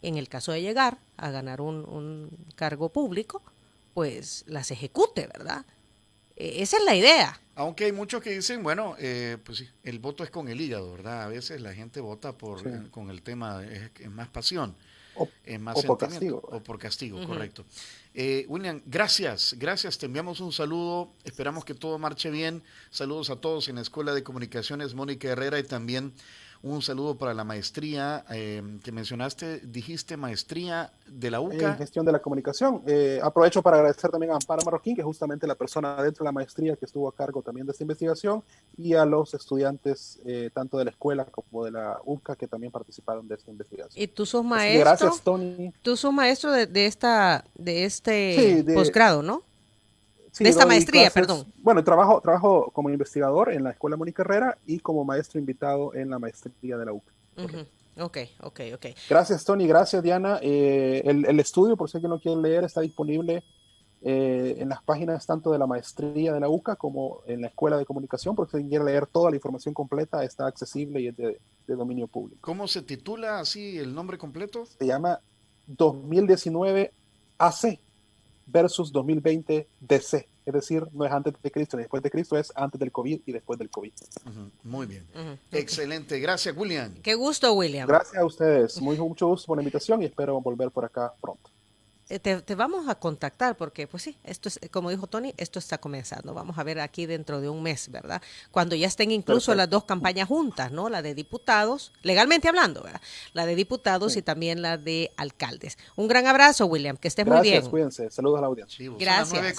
Speaker 1: en el caso de llegar a ganar un cargo público, pues las ejecute, ¿verdad? Esa es la idea.
Speaker 2: Aunque hay muchos que dicen, bueno, pues sí, el voto es con el hígado, ¿verdad? A veces la gente vota con el tema, es más pasión, es más
Speaker 3: o
Speaker 2: sentimiento.
Speaker 3: Por castigo.
Speaker 2: O por castigo, correcto. William, gracias, te enviamos un saludo, esperamos que todo marche bien. Saludos a todos en la Escuela de Comunicaciones Mónica Herrera y también un saludo para la maestría que mencionaste, dijiste maestría de la UCA.
Speaker 3: En gestión de la comunicación. Aprovecho para agradecer también a Amparo Marroquín, que es justamente la persona dentro de la maestría que estuvo a cargo también de esta investigación, y a los estudiantes tanto de la escuela como de la UCA que también participaron de esta investigación.
Speaker 1: ¿Y tú sos maestro?
Speaker 3: Gracias, Tony.
Speaker 1: Tú sos maestro de este posgrado, ¿no?
Speaker 3: Sí,
Speaker 1: de esta maestría, perdón.
Speaker 3: Bueno, trabajo como investigador en la Escuela Mónica Herrera y como maestro invitado en la maestría de la UCA.
Speaker 1: Ok.
Speaker 3: Gracias, Tony. Gracias, Diana. El estudio, por si alguien lo quiere leer, está disponible en las páginas tanto de la maestría de la UCA como en la Escuela de Comunicación. Por si alguien quiere leer toda la información completa, está accesible y es de dominio público.
Speaker 2: ¿Cómo se titula así el nombre completo?
Speaker 3: Se llama 2019 AC versus 2020 DC. Es decir, no es antes de Cristo ni después de Cristo, es antes del COVID y después del COVID.
Speaker 2: Muy bien. Excelente. Gracias, William.
Speaker 1: Qué gusto, William.
Speaker 3: Gracias a ustedes. Mucho gusto por la invitación y espero volver por acá pronto.
Speaker 1: Te vamos a contactar porque, pues sí, esto es, como dijo Tony, esto está comenzando. Vamos a ver aquí dentro de un mes, ¿verdad? Cuando ya estén incluso las dos campañas juntas, ¿no? La de diputados, legalmente hablando, ¿verdad? La de diputados y también la de alcaldes. Un gran abrazo, William, que estés muy bien.
Speaker 3: Gracias, cuídense. Saludos a la audiencia.
Speaker 2: Sí,
Speaker 1: gracias.